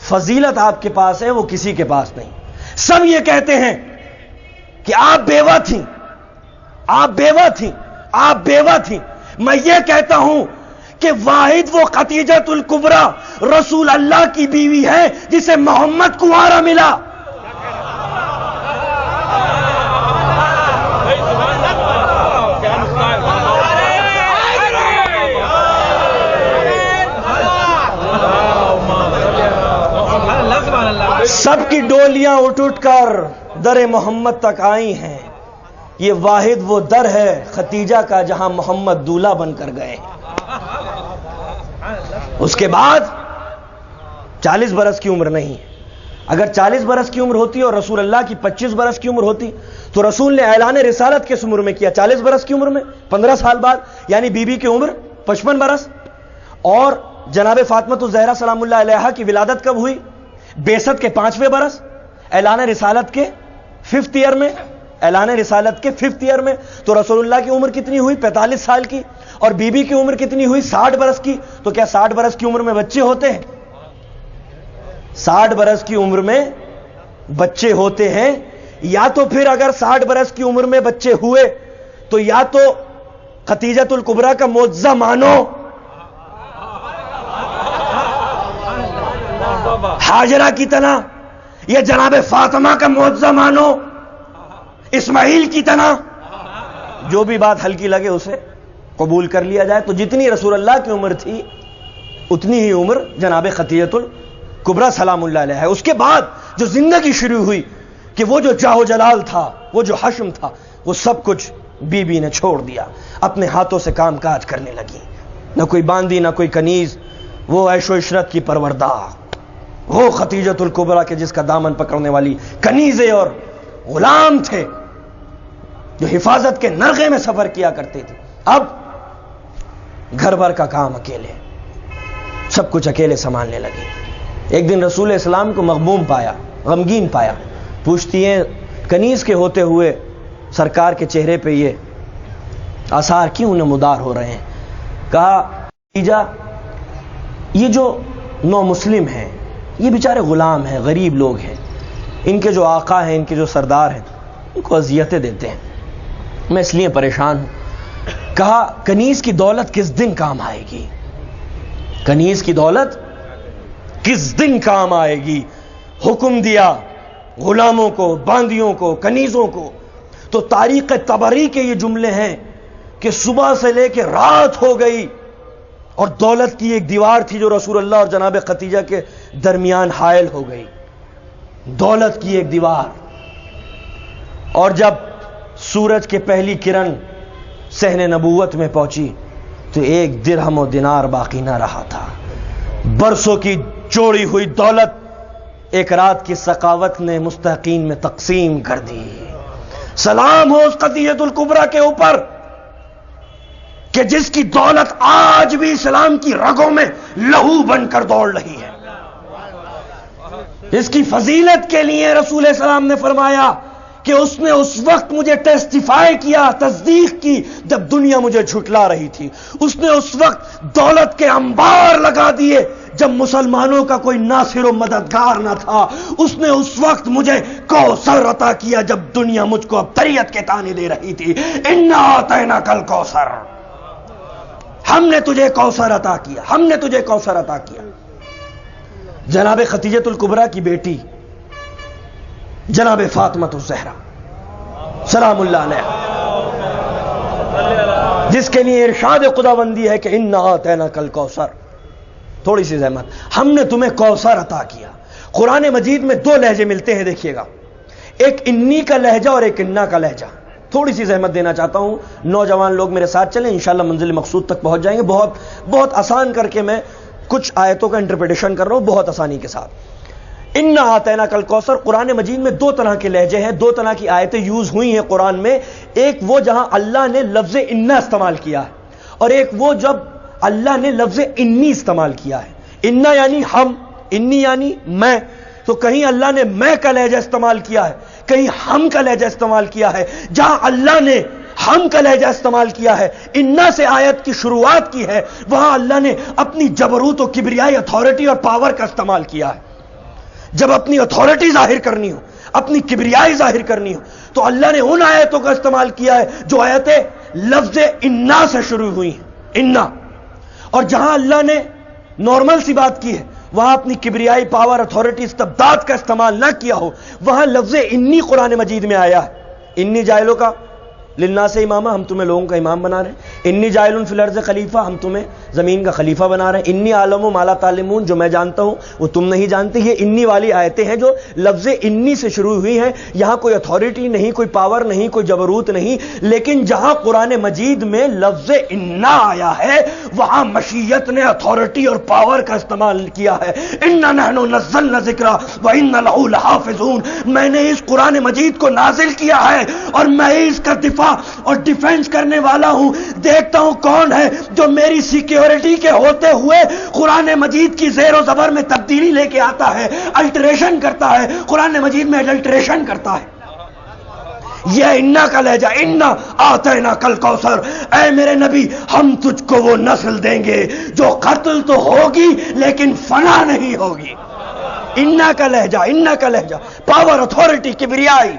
فضیلت آپ کے پاس ہے وہ کسی کے پاس نہیں. سب یہ کہتے ہیں کہ آپ بیوہ تھیں, آپ بیوہ تھیں, آپ بیوہ تھیں. میں یہ کہتا ہوں کہ واحد وہ خدیجۃ الکبریٰ رسول اللہ کی بیوی ہے جسے محمد کنوارا ملا. سب کی ڈولیاں اٹھ اٹھ کر در محمد تک آئی ہیں. یہ واحد وہ در ہے خدیجہ کا جہاں محمد دولہا بن کر گئے. اس کے بعد 40 برس کی عمر نہیں. اگر 40 برس کی عمر ہوتی اور رسول اللہ کی 25 برس کی عمر ہوتی تو رسول نے اعلان رسالت کس عمر میں کیا؟ 40 برس کی عمر میں, 15 سال بعد. یعنی بی بی کی عمر 55 برس. اور جناب فاطمہ الزہرا سلام اللہ علیہا کی ولادت کب ہوئی؟ بعثت کے 5ویں برس, اعلان رسالت کے 5th ایئر میں, اعلان رسالت کے 5th ایئر میں. تو رسول اللہ کی عمر کتنی ہوئی؟ 45 سال کی. اور بی بی کی عمر کتنی ہوئی؟ 60 برس کی. تو کیا 60 برس کی عمر میں بچے ہوتے ہیں؟ 60 برس کی عمر میں بچے ہوتے ہیں. یا تو پھر اگر 60 برس کی عمر میں بچے ہوئے تو یا تو خدیجۃ الکبریٰ کا معجزہ مانو, ہاجرہ کی طرح, یا جناب فاطمہ کا معجزہ مانو, اسماعیل کی طرح. جو بھی بات ہلکی لگے اسے قبول کر لیا جائے. تو جتنی رسول اللہ کی عمر تھی اتنی ہی عمر جناب خدیجۃ الکبریٰ سلام اللہ علیہ ہے. اس کے بعد جو زندگی شروع ہوئی کہ وہ جو جاہ و جلال تھا، وہ جو حشم تھا، وہ سب کچھ بی بی نے چھوڑ دیا، اپنے ہاتھوں سے کام کاج کرنے لگی، نہ کوئی باندی نہ کوئی کنیز، وہ عیش و عشرت کی پروردہ، وہ خدیجۃ الکبریٰ کے جس کا دامن پکڑنے والی کنیزیں اور غلام تھے جو حفاظت کے نرغے میں سفر کیا کرتے تھے، اب گھر بھر کا کام اکیلے، سب کچھ اکیلے سنبھالنے لگی۔ ایک دن رسول اسلام کو مغموم پایا، غمگین پایا، پوچھتی ہیں کنیز کے ہوتے ہوئے سرکار کے چہرے پہ یہ آثار کیوں نمودار ہو رہے ہیں؟ کہا خدیجہ، یہ جو نو مسلم ہیں، یہ بیچارے غلام ہیں، غریب لوگ ہیں، ان کے جو آقا ہیں، ان کے جو سردار ہیں، ان کو اذیتیں دیتے ہیں، میں اس لیے پریشان ہوں۔ کہا کنیز کی دولت کس دن کام آئے گی؟ کنیز کی دولت کس دن کام آئے گی؟ حکم دیا غلاموں کو، باندیوں کو، کنیزوں کو۔ تو تاریخ طبری کے یہ جملے ہیں کہ صبح سے لے کے رات ہو گئی اور دولت کی ایک دیوار تھی جو رسول اللہ اور جناب خدیجہ کے درمیان حائل ہو گئی، دولت کی ایک دیوار۔ اور جب سورج کے پہلی کرن صحن نبوت میں پہنچی تو ایک درہم و دینار باقی نہ رہا تھا، برسوں کی جوڑی ہوئی دولت ایک رات کی سخاوت نے مستحقین میں تقسیم کر دی۔ سلام ہو اس خدیجۃ الکبریٰ کے اوپر کہ جس کی دولت آج بھی اسلام کی رگوں میں لہو بن کر دوڑ رہی ہے۔ اس کی فضیلت کے لیے رسول السلام نے فرمایا کہ اس نے اس وقت مجھے ٹیسٹیفائی کیا، تصدیق کی، جب دنیا مجھے جھٹلا رہی تھی۔ اس نے اس وقت دولت کے انبار لگا دیے جب مسلمانوں کا کوئی ناصر و مددگار نہ تھا۔ اس نے اس وقت مجھے کوثر عطا کیا جب دنیا مجھ کو ابتریت کے طعنے دے رہی تھی۔ انا اعطیناک الکوثر، ہم نے تجھے کوثر عطا کیا، ہم نے تجھے کوثر عطا کیا۔ جناب خدیجۃ الکبریٰ کی بیٹی جناب فاطمہ الزہرا سلام اللہ علیہ، جس کے لیے ارشاد خداوندی ہے کہ انا اعطیناک الکوثر، تھوڑی سی زحمت، ہم نے تمہیں کوثر عطا کیا۔ قرآن مجید میں دو لہجے ملتے ہیں، دیکھیے گا، ایک انی کا لہجہ اور ایک انا کا لہجہ۔ تھوڑی سی زحمت دینا چاہتا ہوں، نوجوان لوگ میرے ساتھ چلیں، انشاءاللہ منزل مقصود تک پہنچ جائیں گے۔ بہت آسان کر کے میں کچھ آیتوں کا انٹرپریٹیشن کر رہا ہوں بہت آسانی کے ساتھ۔ انا اعطیناک الکوثر، قرآن مجید میں دو طرح کے لہجے ہیں، دو طرح کی آیتیں یوز ہوئی ہیں قرآن میں۔ ایک وہ جہاں اللہ نے لفظ انا استعمال کیا ہے، اور ایک وہ جب اللہ نے لفظ انی استعمال کیا ہے۔ انا یعنی ہم، انی یعنی میں، تو کہیں اللہ نے میں کا لہجہ استعمال کیا ہے، کہیں ہم کا لہجہ استعمال کیا ہے۔ جہاں اللہ نے ہم کا لہجہ استعمال کیا ہے، انا سے آیت کی شروعات کی ہے، وہاں اللہ نے اپنی جبروت و کبریائی، اتھارٹی اور پاور کا استعمال کیا ہے۔ جب اپنی اتھارٹی ظاہر کرنی ہو، اپنی کبریائی ظاہر کرنی ہو، تو اللہ نے ان آیتوں کا استعمال کیا ہے جو آیتیں لفظ انا سے شروع ہوئی ہیں، انا۔ اور جہاں اللہ نے نارمل سی بات کی ہے، وہاں اپنی کبریائی، پاور، اتھارٹی، استبداد کا استعمال نہ کیا ہو، وہاں لفظ انی قرآن مجید میں آیا ہے۔ انی جائلوں کا للناس امامہ، ہم تمہیں لوگوں کا امام بنا رہے ہیں۔ انی جائل فی الارض خلیفہ، ہم تمہیں زمین کا خلیفہ بنا رہے ہیں۔ انی عالم ما لا تعلمون، جو میں جانتا ہوں وہ تم نہیں جانتے۔ یہ انی والی آیتیں ہیں جو لفظ انی سے شروع ہوئی ہیں۔ یہاں کوئی اتھارٹی نہیں، کوئی پاور نہیں، کوئی جبروت نہیں، لیکن جہاں قرآن مجید میں لفظ انا آیا ہے وہاں مشیت نے اتھارٹی اور پاور کا استعمال کیا ہے۔ انا نحن نزلنا الذکر وانا لہ لحافظون، میں نے اس قرآن مجید کو نازل کیا ہے اور میں اس کا دفاع اور ڈیفینس کرنے والا ہوں۔ دیکھتا ہوں کون ہے جو میری سیکیورٹی کے ہوتے ہوئے قرآن مجید کی زیر و زبر میں تبدیلی لے کے آتا ہے، الٹریشن کرتا ہے، قرآن مجید میں الٹریشن کرتا ہے۔ یہ انا کا لہجہ، انا اعطیناک الکوثر، اے میرے نبی ہم تجھ کو وہ نسل دیں گے جو قتل تو ہوگی لیکن فنا نہیں ہوگی۔ انا کا لہجہ، انا کا لہجہ، پاور، اتھارٹی، کبریائی،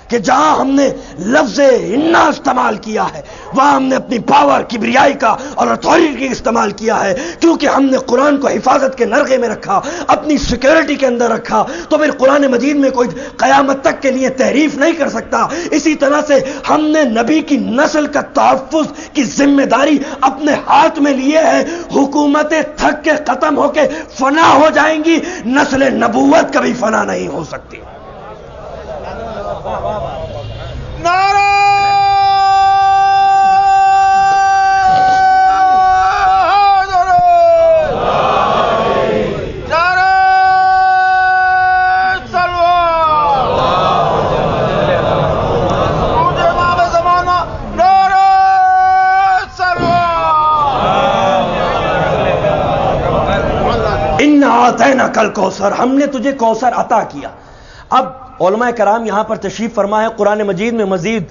کہ جہاں ہم نے لفظ انا استعمال کیا ہے وہاں ہم نے اپنی پاور، کبریائی کا اور اتھارٹی کا استعمال کیا ہے، کیونکہ ہم نے قرآن کو حفاظت کے نرغے میں رکھا، اپنی سیکیورٹی کے اندر رکھا، تو پھر قرآن مجید میں کوئی قیامت تک کے لیے تحریف نہیں کر سکتا۔ اسی طرح سے ہم نے نبی کی نسل کا تحفظ کی ذمہ داری اپنے ہاتھ میں لیے ہے۔ حکومتیں تھک کے ختم ہو کے فنا ہو جائیں گی، نسل نبوت کبھی فنا نہیں ہو سکتی۔ نعرہ اعطیناک الکوثر، ہم نے تجھے کوثر عطا کیا۔ اب علماء کرام یہاں پر تشریف فرما ہے، قرآن مجید میں مزید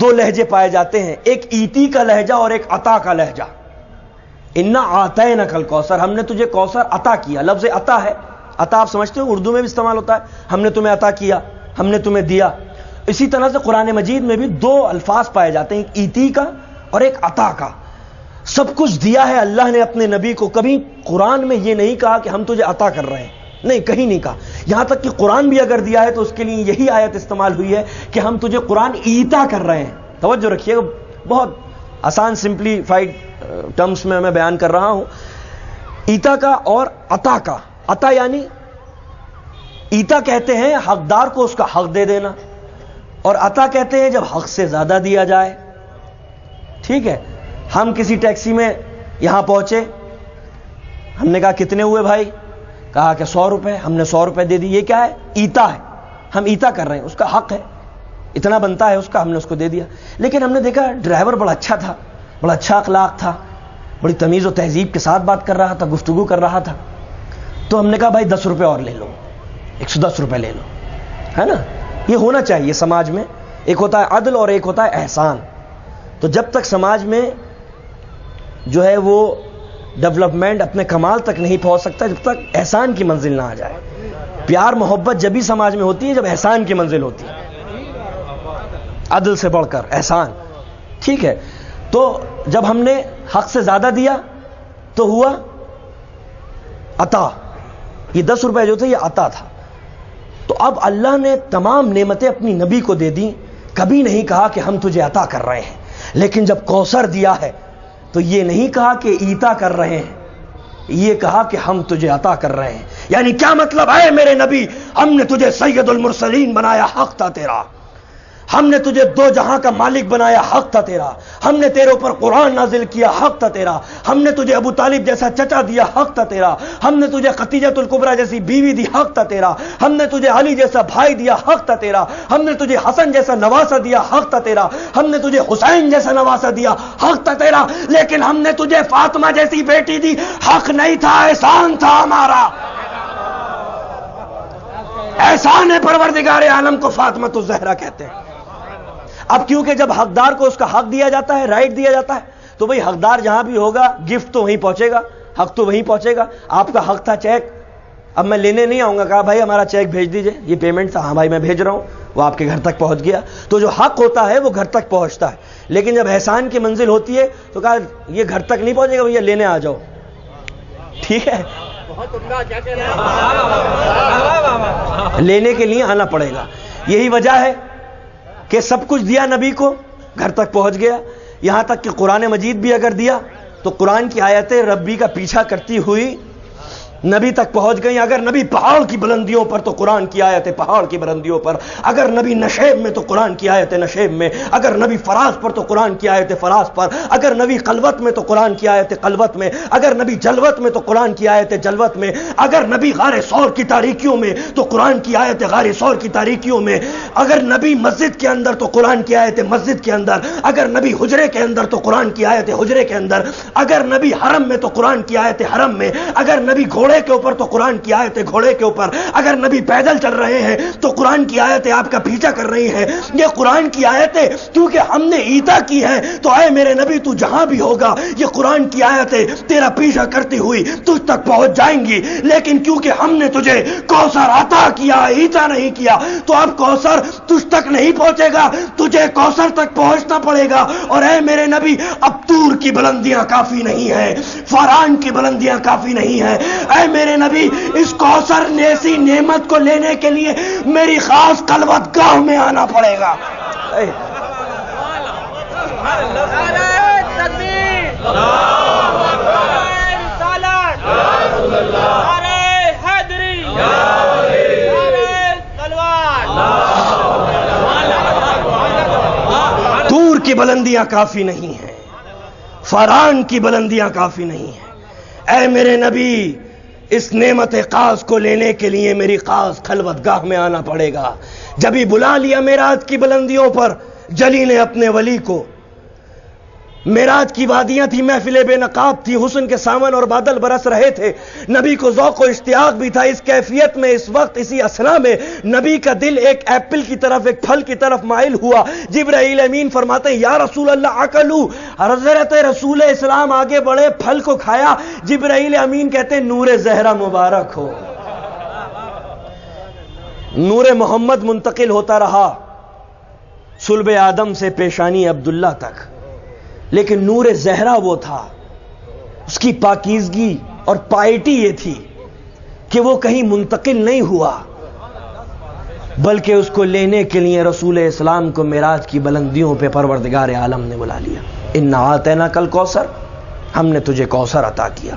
دو لہجے پائے جاتے ہیں، ایک ایتی کا لہجہ اور ایک عطا کا لہجہ۔ انا اعطیناک الکوثر، ہم نے تجھے کوثر عطا کیا۔ لفظ عطا ہے، عطا آپ سمجھتے ہو اردو میں بھی استعمال ہوتا ہے، ہم نے تمہیں عطا کیا، ہم نے تمہیں دیا۔ اسی طرح سے قرآن مجید میں بھی دو الفاظ پائے جاتے ہیں، ایک ایتی کا اور ایک عطا کا۔ سب کچھ دیا ہے اللہ نے اپنے نبی کو، کبھی قرآن میں یہ نہیں کہا کہ ہم تجھے عطا کر رہے ہیں، نہیں، کہیں نہیں کہا۔ یہاں تک کہ قرآن بھی اگر دیا ہے تو اس کے لیے یہی آیت استعمال ہوئی ہے کہ ہم تجھے قرآن ایتا کر رہے ہیں۔ توجہ رکھیے گا، بہت آسان سمپلیفائڈ ٹرمز میں بیان کر رہا ہوں۔ ایتا کا اور عطا کا، عطا یعنی ایتا کہتے ہیں حقدار کو اس کا حق دے دینا، اور عطا کہتے ہیں جب حق سے زیادہ دیا جائے۔ ٹھیک ہے، ہم کسی ٹیکسی میں یہاں پہنچے، ہم نے کہا کتنے ہوئے بھائی؟ کہا کہ 100 روپے، ہم نے 100 روپے دے دی۔ یہ کیا ہے؟ ایتا ہے، ہم ایتا کر رہے ہیں، اس کا حق ہے، اتنا بنتا ہے اس کا، ہم نے اس کو دے دیا۔ لیکن ہم نے دیکھا ڈرائیور بڑا اچھا تھا، بڑا اچھا اخلاق تھا، بڑی تمیز و تہذیب کے ساتھ بات کر رہا تھا، گفتگو کر رہا تھا، تو ہم نے کہا بھائی 10 روپے اور لے لو، 110 روپے لے لو، ہے نا؟ یہ ہونا چاہیے سماج میں، ایک ہوتا ہے عدل اور ایک ہوتا ہے احسان۔ تو جب تک سماج میں جو ہے وہ ڈیولپمنٹ اپنے کمال تک نہیں پہنچ سکتا جب تک احسان کی منزل نہ آ جائے۔ پیار محبت جب بھی سماج میں ہوتی ہے جب احسان کی منزل ہوتی ہے، عدل سے بڑھ کر احسان۔ ٹھیک ہے، تو جب ہم نے حق سے زیادہ دیا تو ہوا عطا، یہ 10 روپے جو تھے یہ عطا تھا۔ تو اب اللہ نے تمام نعمتیں اپنی نبی کو دے دی، کبھی نہیں کہا کہ ہم تجھے عطا کر رہے ہیں۔ لیکن جب کوثر دیا ہے تو یہ نہیں کہا کہ ایتا کر رہے ہیں، یہ کہا کہ ہم تجھے عطا کر رہے ہیں۔ یعنی کیا مطلب ہے میرے نبی؟ ہم نے تجھے سید المرسلین بنایا، حق تھا تیرا۔ ہم نے تجھے دو جہاں کا مالک بنایا، حق تھا تیرا۔ ہم نے تیرے اوپر قرآن نازل کیا، حق تھا تیرا۔ ہم نے تجھے ابو طالب جیسا چچا دیا، حق تھا تیرا۔ ہم نے تجھے خدیجۃ الکبریٰ جیسی بیوی دی، حق تھا تیرا۔ ہم نے تجھے علی جیسا بھائی دیا، حق تھا تیرا۔ ہم نے تجھے حسن جیسا نواسا دیا، حق تھا تیرا۔ ہم نے تجھے حسین جیسا نواسا دیا، حق تھا تیرا۔ لیکن ہم نے تجھے فاطمہ جیسی بیٹی دی، حق نہیں تھا، احسان تھا ہمارا۔ احسان ہے پروردگار عالم کو فاطمۃ الزہرا کہتے ہیں۔ اب کیونکہ جب حقدار کو اس کا حق دیا جاتا ہے، رائٹ دیا جاتا ہے، تو بھئی حقدار جہاں بھی ہوگا گفٹ تو وہیں پہنچے گا، حق تو وہیں پہنچے گا۔ آپ کا حق تھا چیک، اب میں لینے نہیں آؤں گا، کہا بھائی ہمارا چیک بھیج دیجئے، یہ پیمنٹ تھا، ہاں بھائی میں بھیج رہا ہوں، وہ آپ کے گھر تک پہنچ گیا۔ تو جو حق ہوتا ہے وہ گھر تک پہنچتا ہے، لیکن جب احسان کی منزل ہوتی ہے تو کہا یہ گھر تک نہیں پہنچے گا بھیا، لینے آ جاؤ۔ ٹھیک ہے، لینے کے لیے آنا پڑے گا۔ یہی وجہ ہے کہ سب کچھ دیا نبی کو، گھر تک پہنچ گیا۔ یہاں تک کہ قرآن مجید بھی اگر دیا تو قرآن کی آیتیں ربی کا پیچھا کرتی ہوئی نبی تک پہنچ گئیں۔ اگر نبی پہاڑ کی بلندیوں پر تو قرآن کی آیتیں پہاڑ کی بلندیوں پر، اگر نبی نشیب میں تو قرآن کی آیتیں نشیب میں، اگر نبی فراز پر تو قرآن کی آیتیں فراز پر، اگر نبی خلوت میں تو قرآن کی آیتیں خلوت میں، اگر نبی جلوت میں تو قرآن کی آیتیں جلوت میں، اگر نبی غار ثور کی تاریکیوں میں تو قرآن کی آیتیں غار ثور کی تاریکیوں میں، اگر نبی مسجد کے اندر تو قرآن کی آیتیں مسجد کے اندر، اگر نبی حجرے کے اندر تو قرآن کی آیتیں حجرے کے اندر، اگر نبی حرم میں تو قرآن کی آیتیں حرم میں، اگر نبی گھوڑے کے اوپر تو قرآن کی آیتیں گھوڑے کے اوپر، اگر نبی پیدل چل رہے ہیں تو قرآن کی آیتیں آپ کا پیچھا کر رہی ہیں۔ یہ قرآن کی آیتیں کیونکہ ہم نے ایتا کی ہیں تو اے میرے نبی تو جہاں بھی ہوگا یہ قرآن کی آیتیں تیرا پیچھا کرتی ہوئی تجھ تک پہنچ جائیں گی۔ لیکن کیونکہ ہم نے تجھے کوثر عطا کیا، ایتا نہیں کیا، تو اب کوثر تجھ تک نہیں پہنچے گا، تجھے کوثر تک پہنچنا پڑے گا۔ اور اے میرے نبی اب طور کی بلندیاں کافی نہیں ہیں، فرعون کی بلندیاں کافی نہیں ہیں، اے میرے نبی اس کوثر جیسی نعمت کو لینے کے لیے میری خاص خلوت گاہ میں آنا پڑے گا۔ کی بلندیاں کافی نہیں ہیں، فران کی بلندیاں کافی نہیں ہیں۔ اے میرے نبی، اس نعمت خاص کو لینے کے لیے میری خاص خلوت گاہ میں آنا پڑے گا۔ جب ہی بلا لیا معراج کی بلندیوں پر جلی نے اپنے ولی کو۔ معراج کی وادیاں تھی، محفل بے نقاب تھی، حسن کے سامن اور بادل برس رہے تھے۔ نبی کو ذوق و اشتیاق بھی تھا۔ اس کیفیت میں، اس وقت، اسی اثنا میں نبی کا دل ایک ایپل کی طرف، ایک پھل کی طرف مائل ہوا۔ جبرائیل امین فرماتے ہیں یا رسول اللہ اکلو، حضرت رسول اسلام آگے بڑھے، پھل کو کھایا۔ جبرائیل امین کہتے ہیں نور زہرہ مبارک ہو۔ نور محمد منتقل ہوتا رہا صلب آدم سے پیشانی عبداللہ تک، لیکن نور زہرہ وہ تھا، اس کی پاکیزگی اور پائٹی یہ تھی کہ وہ کہیں منتقل نہیں ہوا، بلکہ اس کو لینے کے لیے رسول اسلام کو معراج کی بلندیوں پہ پروردگار عالم نے بلا لیا۔ انا اعطیناک الکوثر، ہم نے تجھے کوثر عطا کیا۔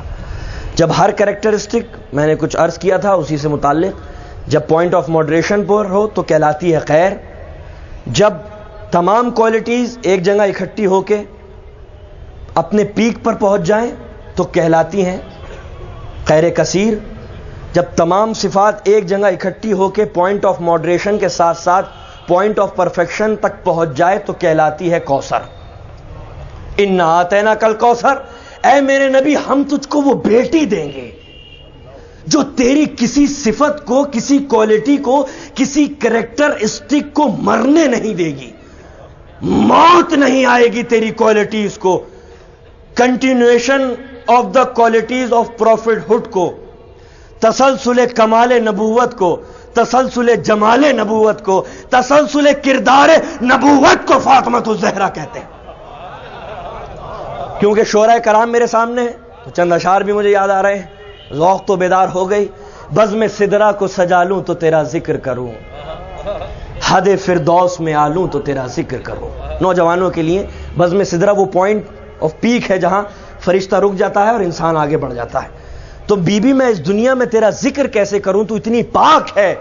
جب ہر کریکٹرسٹک، میں نے کچھ عرض کیا تھا اسی سے متعلق، جب پوائنٹ آف ماڈریشن پر ہو تو کہلاتی ہے خیر، جب تمام کوالٹیز ایک جگہ اکٹھی ہو کے اپنے پیک پر پہنچ جائیں تو کہلاتی ہیں خیر کثیر، جب تمام صفات ایک جگہ اکٹھی ہو کے پوائنٹ آف ماڈریشن کے ساتھ ساتھ پوائنٹ آف پرفیکشن تک پہنچ جائے تو کہلاتی ہے کوثر۔ انا اعطیناک الکوثر، اے میرے نبی ہم تجھ کو وہ بیٹی دیں گے جو تیری کسی صفت کو، کسی کوالٹی کو، کسی کریکٹرسٹک کو مرنے نہیں دے گی، موت نہیں آئے گی تیری کوالٹیز کو، continuation of the qualities of prophethood کو، تسلسل کمال نبوت کو، تسلسل جمال نبوت کو، تسلسل کردار نبوت کو فاطمہ الزہرا کہتے ہیں۔ کیونکہ شعراء کرام میرے سامنے ہیں تو چند اشعار بھی مجھے یاد آ رہے ہیں، ذوق تو بیدار ہو گئی۔ بزم سدرہ کو سجا لوں تو تیرا ذکر کروں، حد فردوس میں آلوں تو تیرا ذکر کروں۔ نوجوانوں کے لیے بزم سدرہ وہ پوائنٹ آف پیک ہے جہاں فرشتہ رک جاتا ہے اور انسان آگے بڑھ جاتا ہے۔ تو بی بی میں اس دنیا میں تیرا ذکر کیسے کروں، تو اتنی پاک ہے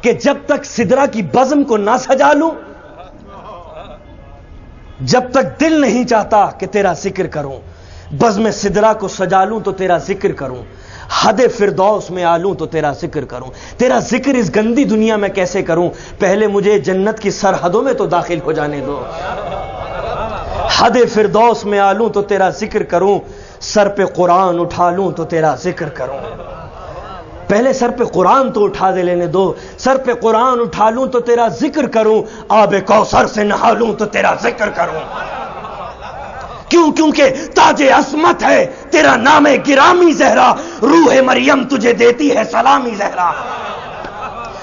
کہ جب تک سدرہ کی بزم کو نہ سجا لوں، جب تک دل نہیں چاہتا کہ تیرا ذکر کروں، بزم سدرہ کو سجا لوں تو تیرا ذکر کروں، حد فردوس میں آلوں تو تیرا ذکر کروں۔ تیرا ذکر اس گندی دنیا میں کیسے کروں، پہلے مجھے جنت کی سرحدوں میں تو داخل ہو جانے دو۔ حد فردوس میں آلوں تو تیرا ذکر کروں، سر پہ قرآن اٹھا لوں تو تیرا ذکر کروں۔ پہلے سر پہ قرآن تو اٹھا دے لینے دو، سر پہ قرآن اٹھا لوں تو تیرا ذکر کروں، آب کوثر سے نہا لوں تو تیرا ذکر کروں۔ کیوں؟ کیونکہ تاج عصمت ہے تیرا نام گرامی زہرا، روح مریم تجھے دیتی ہے سلامی زہرا۔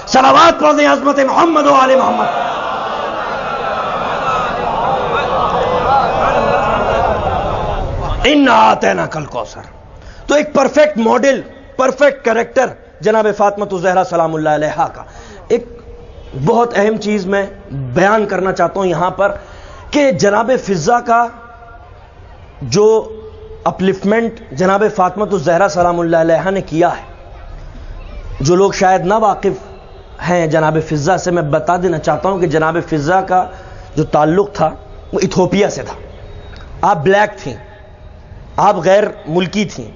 صلوات پڑھ دیں عظمت محمد و آل محمد۔ انا اعطیناک الکوثر، تو ایک پرفیکٹ ماڈل، پرفیکٹ کریکٹر جناب فاطمہ الزہرا سلام اللہ علیہا کا۔ ایک بہت اہم چیز میں بیان کرنا چاہتا ہوں یہاں پر کہ جناب فضہ کا جو اپلفمنٹ جناب فاطمہ الزہرا سلام اللہ علیہا نے کیا ہے، جو لوگ شاید نہ واقف ہیں جناب فضہ سے، میں بتا دینا چاہتا ہوں کہ جناب فضہ کا جو تعلق تھا وہ ایتھوپیا سے تھا۔ آپ بلیک تھیں، آپ غیر ملکی تھیں،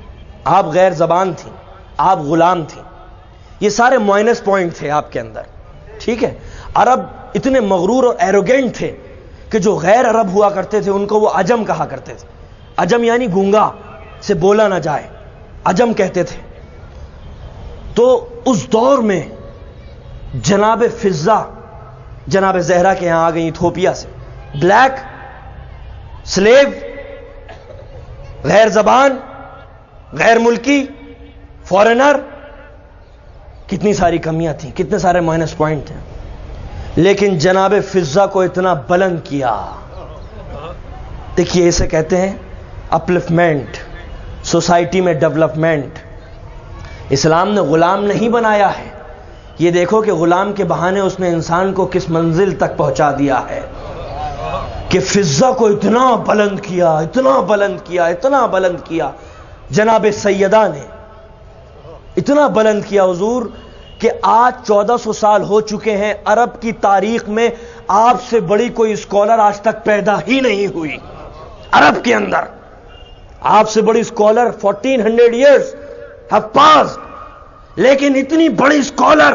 آپ غیر زبان تھیں، آپ غلام تھیں، یہ سارے مائنس پوائنٹ تھے آپ کے اندر، ٹھیک ہے۔ عرب اتنے مغرور اور ایروگینٹ تھے کہ جو غیر عرب ہوا کرتے تھے ان کو وہ عجم کہا کرتے تھے۔ عجم یعنی گونگا، سے بولا نہ جائے، عجم کہتے تھے۔ تو اس دور میں جناب فضہ جناب زہرا کے یہاں آ گئی ایتھوپیا سے، بلیک، سلیو، غیر زبان، غیر ملکی، فورنر، کتنی ساری کمیاں تھیں، کتنے سارے مائنس پوائنٹ تھے، لیکن جناب فضہ کو اتنا بلند کیا۔ دیکھیے اسے کہتے ہیں اپلفمنٹ، سوسائٹی میں ڈیولپمنٹ۔ اسلام نے غلام نہیں بنایا ہے، یہ دیکھو کہ غلام کے بہانے اس نے انسان کو کس منزل تک پہنچا دیا ہے کہ فضہ کو اتنا بلند کیا، اتنا بلند کیا، اتنا بلند کیا جناب سیدہ نے، اتنا بلند کیا حضور کہ آج 1400 سال ہو چکے ہیں، عرب کی تاریخ میں آپ سے بڑی کوئی اسکالر آج تک پیدا ہی نہیں ہوئی عرب کے اندر. آپ سے بڑی اسکالر 1400 years have passed, لیکن اتنی بڑی اسکالر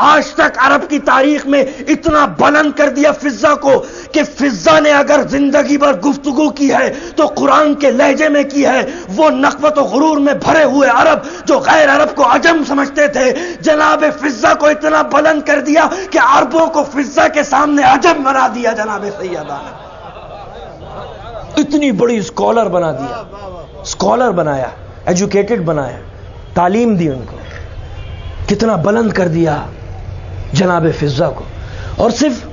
آج تک عرب کی تاریخ میں اتنا بلند کر دیا فضا کو کہ فضا نے اگر زندگی بھر گفتگو کی ہے تو قرآن کے لہجے میں کی ہے. وہ نخوت و غرور میں بھرے ہوئے عرب جو غیر عرب کو عجم سمجھتے تھے، جناب فضا کو اتنا بلند کر دیا کہ عربوں کو فضا کے سامنے عجم بنا دیا. جناب سیدہ نے اتنی بڑی اسکالر بنا دیا، اسکالر بنایا، ایجوکیٹڈ بنایا، تعلیم دی ان کو، کتنا بلند کر دیا جناب فضا کو. اور صرف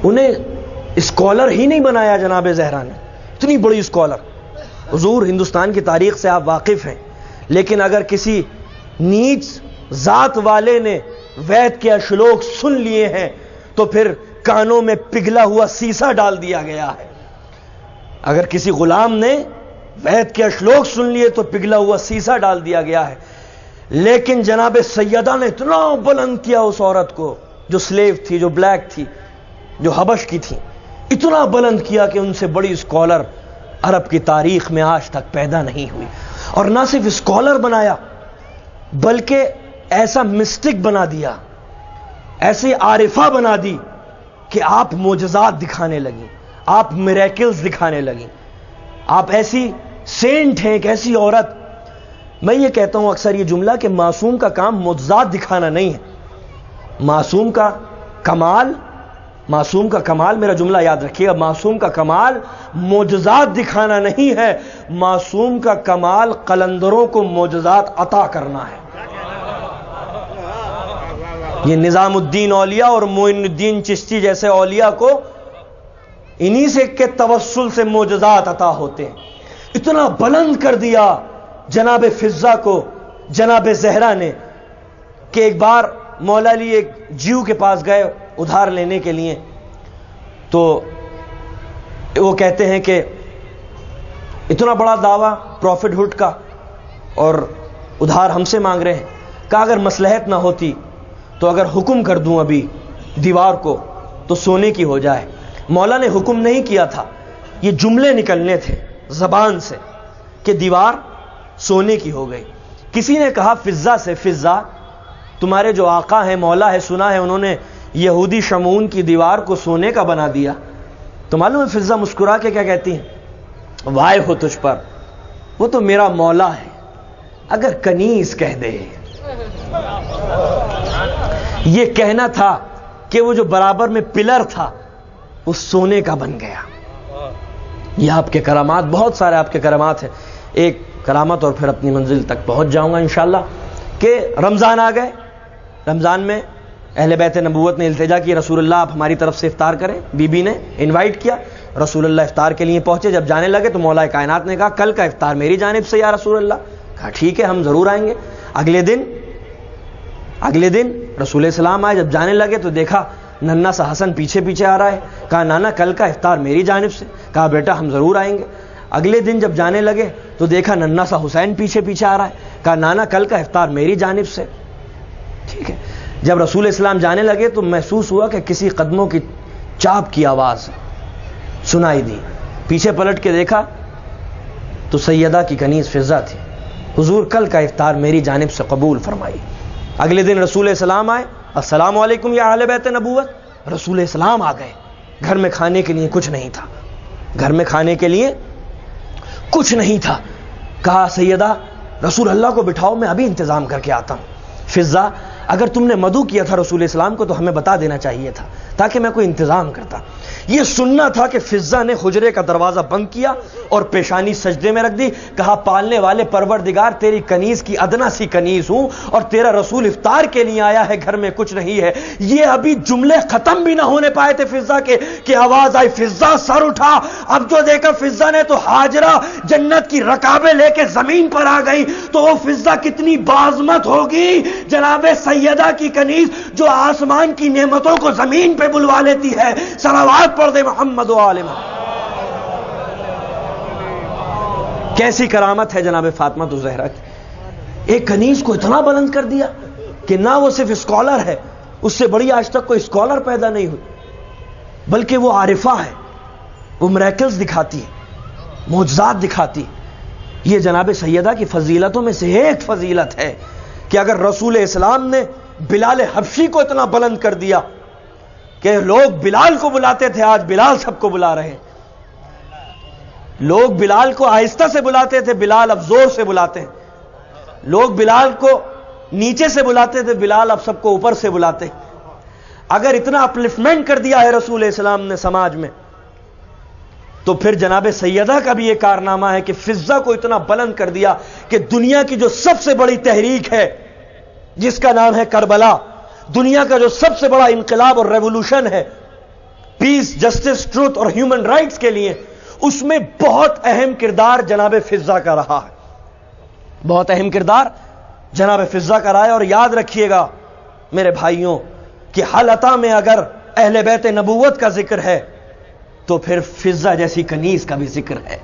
انہیں اسکالر ہی نہیں بنایا جناب زہرا نے، اتنی بڑی اسکالر. حضور ہندوستان کی تاریخ سے آپ واقف ہیں، لیکن اگر کسی نیچ ذات والے نے وید کے اشلوک سن لیے ہیں تو پھر کانوں میں پگھلا ہوا سیسا ڈال دیا گیا ہے. اگر کسی غلام نے وید کے اشلوک سن لیے تو پگھلا ہوا سیسا ڈال دیا گیا ہے. لیکن جناب سیدہ نے اتنا بلند کیا اس عورت کو جو سلیو تھی، جو بلیک تھی، جو حبش کی تھی، اتنا بلند کیا کہ ان سے بڑی اسکالر عرب کی تاریخ میں آج تک پیدا نہیں ہوئی. اور نہ صرف اسکالر بنایا بلکہ ایسا مسٹک بنا دیا، ایسے عارفہ بنا دی کہ آپ معجزات دکھانے لگیں، آپ میریکلز دکھانے لگیں. آپ ایسی سینٹ ہیں، ایک ایسی عورت. میں یہ کہتا ہوں اکثر یہ جملہ کہ معصوم کا کام معجزات دکھانا نہیں ہے. معصوم کا کمال میرا جملہ یاد رکھیے گا، معصوم کا کمال معجزات دکھانا نہیں ہے، معصوم کا کمال قلندروں کو معجزات عطا کرنا ہے. یہ نظام الدین اولیاء اور معین الدین چشتی جیسے اولیاء کو انہی سے کے توسل سے معجزات عطا ہوتے ہیں. اتنا بلند کر دیا جناب فضا کو جناب زہرا نے کہ ایک بار مولا علی ایک جیو کے پاس گئے ادھار لینے کے لیے، تو وہ کہتے ہیں کہ اتنا بڑا دعویٰ پروفٹ ہوڈ کا اور ادھار ہم سے مانگ رہے ہیں. کہا اگر مصلحت نہ ہوتی تو اگر حکم کر دوں ابھی دیوار کو تو سونے کی ہو جائے. مولا نے حکم نہیں کیا تھا، یہ جملے نکلنے تھے زبان سے کہ دیوار سونے کی ہو گئی. کسی نے کہا فضا سے، فضا تمہارے جو آقا ہیں، مولا ہے، سنا ہے انہوں نے یہودی شمعون کی دیوار کو سونے کا بنا دیا. تو معلوم ہے فضا مسکرا کے کیا کہتی ہیں؟ وائے ہو تجھ پر، وہ تو میرا مولا ہے، اگر کنیز کہہ دے. یہ کہنا تھا کہ وہ جو برابر میں پلر تھا وہ سونے کا بن گیا. یہ آپ کے کرامات، بہت سارے آپ کے کرامات ہیں. ایک کرامت اور پھر اپنی منزل تک پہنچ جاؤں گا انشاءاللہ. کہ رمضان آ گئے، رمضان میں اہل بیت نبوت نے التجا کی رسول اللہ آپ ہماری طرف سے افطار کریں. بی بی نے انوائٹ کیا، رسول اللہ افطار کے لیے پہنچے. جب جانے لگے تو مولا کائنات نے کہا کل کا افطار میری جانب سے یا رسول اللہ. کہا ٹھیک ہے ہم ضرور آئیں گے. اگلے دن رسول السلام آئے. جب جانے لگے تو دیکھا ننا سا حسن پیچھے پیچھے آ رہا ہے. کہا نانا کل کا افطار میری جانب سے. کہا بیٹا ہم ضرور آئیں گے. اگلے دن جب جانے لگے تو دیکھا ننا سا حسین پیچھے پیچھے آ رہا ہے. کہا نانا کل کا افطار میری جانب سے. ٹھیک ہے. جب رسول اسلام جانے لگے تو محسوس ہوا کہ کسی قدموں کی چاپ کی آواز سنائی دی. پیچھے پلٹ کے دیکھا تو سیدہ کی کنیز فضا تھی. حضور کل کا افطار میری جانب سے قبول فرمائی. اگلے دن رسول اسلام آئے، السلام علیکم یا اہل بیت نبوت. رسول اسلام آ گئے. گھر میں کھانے کے لیے کچھ نہیں تھا، گھر میں کھانے کے لیے کچھ نہیں تھا. کہا سیدہ رسول اللہ کو بٹھاؤ میں ابھی انتظام کر کے آتا ہوں. فضا اگر تم نے مدعو کیا تھا رسول اسلام کو تو ہمیں بتا دینا چاہیے تھا تاکہ میں کوئی انتظام کرتا. یہ سننا تھا کہ فضا نے حجرے کا دروازہ بند کیا اور پیشانی سجدے میں رکھ دی. کہا پالنے والے پروردگار تیری کنیز کی ادنا سی کنیز ہوں اور تیرا رسول افطار کے لیے آیا ہے، گھر میں کچھ نہیں ہے. یہ ابھی جملے ختم بھی نہ ہونے پائے تھے فضا کے کہ آواز آئی فضا سر اٹھا. اب جو دیکھا فضا نے تو ہاجرہ جنت کی رکابیں لے کے زمین پر آ گئی. تو وہ فضا کتنی باعظمت ہوگی، جناب سیدہ کی کنیز جو آسمان کی نعمتوں کو زمین پہ بلوا لیتی ہے. صلوات پڑھ دے محمد و آل محمد. کیسی کرامت ہے جناب فاطمہ الزہرا کی. ایک کنیز کو اتنا بلند کر دیا کہ نہ وہ صرف اسکالر ہے، اس سے بڑی آج تک کوئی اسکالر پیدا نہیں ہوئی. بلکہ وہ عارفہ ہے، وہ میریکلز دکھاتی ہے، معجزات دکھاتی. یہ جناب سیدہ کی فضیلتوں میں سے ایک فضیلت ہے کہ اگر رسول اسلام نے بلال حبشی کو اتنا بلند کر دیا کہ لوگ بلال کو بلاتے تھے، آج بلال سب کو بلا رہے ہیں. لوگ بلال کو آہستہ سے بلاتے تھے، بلال اب زور سے بلاتے ہیں. لوگ بلال کو نیچے سے بلاتے تھے، بلال اب سب کو اوپر سے بلاتے ہیں. اگر اتنا اپلفٹمنٹ کر دیا ہے رسول اسلام نے سماج میں، تو پھر جناب سیدہ کا بھی یہ کارنامہ ہے کہ فضا کو اتنا بلند کر دیا کہ دنیا کی جو سب سے بڑی تحریک ہے جس کا نام ہے کربلا، دنیا کا جو سب سے بڑا انقلاب اور ریولوشن ہے پیس، جسٹس، ٹروتھ اور ہیومن رائٹس کے لیے، اس میں بہت اہم کردار جناب فضا کا رہا ہے. بہت اہم کردار جناب فضا کا رہا ہے. اور یاد رکھیے گا میرے بھائیوں کہ حلقہ میں اگر اہل بیت نبوت کا ذکر ہے تو پھر فضا جیسی کنیز کا بھی ذکر ہے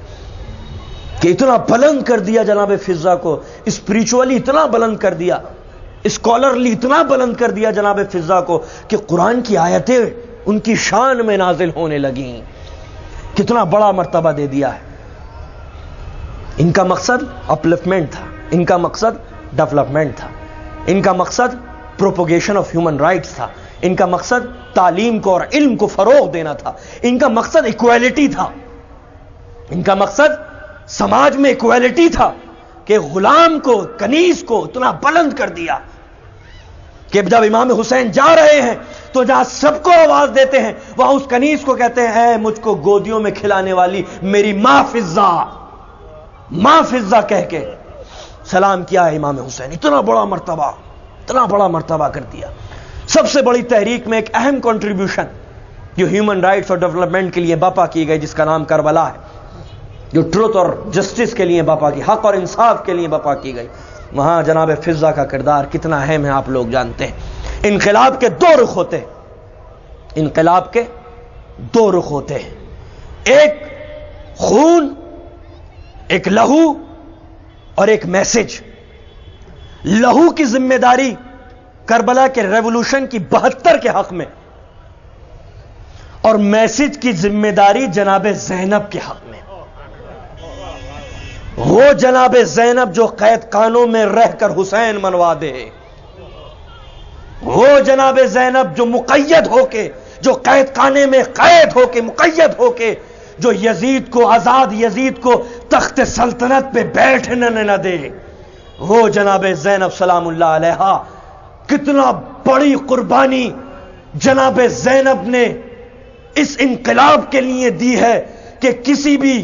کہ اتنا بلند کر دیا جناب فضا کو، اسپریچولی اتنا بلند کر دیا، اسکالرلی اتنا بلند کر دیا جناب فضا کو کہ قرآن کی آیتیں ان کی شان میں نازل ہونے لگیں. کتنا بڑا مرتبہ دے دیا ہے. ان کا مقصد اپلفٹمنٹ تھا، ان کا مقصد ڈیولپمنٹ تھا، ان کا مقصد پروپوگیشن آف ہیومن رائٹس تھا، ان کا مقصد تعلیم کو اور علم کو فروغ دینا تھا، ان کا مقصد ایکویلٹی تھا، ان کا مقصد سماج میں ایکویلٹی تھا کہ غلام کو، کنیز کو اتنا بلند کر دیا کہ جب امام حسین جا رہے ہیں تو جہاں سب کو آواز دیتے ہیں وہاں اس کنیز کو کہتے ہیں اے مجھ کو گودیوں میں کھلانے والی میری ماں فضا، ماں فضا کہہ کے سلام کیا ہے امام حسین. اتنا بڑا مرتبہ، اتنا بڑا مرتبہ کر دیا. سب سے بڑی تحریک میں ایک اہم کنٹریبیوشن جو ہیومن رائٹس اور ڈیولپمنٹ کے لیے برپا کی گئی جس کا نام کربلا ہے، جو ٹروتھ اور جسٹس کے لیے برپا کی، حق اور انصاف کے لیے برپا کی گئی، وہاں جناب فضا کا کردار کتنا اہم ہے آپ لوگ جانتے ہیں. انقلاب کے دو رخ ہوتے ہیں، انقلاب کے دو رخ ہوتے ہیں، ایک خون، ایک لہو اور ایک میسج. لہو کی ذمہ داری کربلا کے ریولوشن کی 72 کے حق میں، اور میسج کی ذمہ داری جناب زینب کے حق میں. وہ جناب زینب جو قید خانوں میں رہ کر حسین منوا دے، وہ جناب زینب جو مقید ہو کے، جو قید خانے میں قید ہو کے، مقید ہو کے، جو یزید کو، آزاد یزید کو تخت سلطنت پہ بیٹھنے نہ دے، وہ جناب زینب سلام اللہ علیہا. کتنا بڑی قربانی جناب زینب نے اس انقلاب کے لیے دی ہے کہ کسی بھی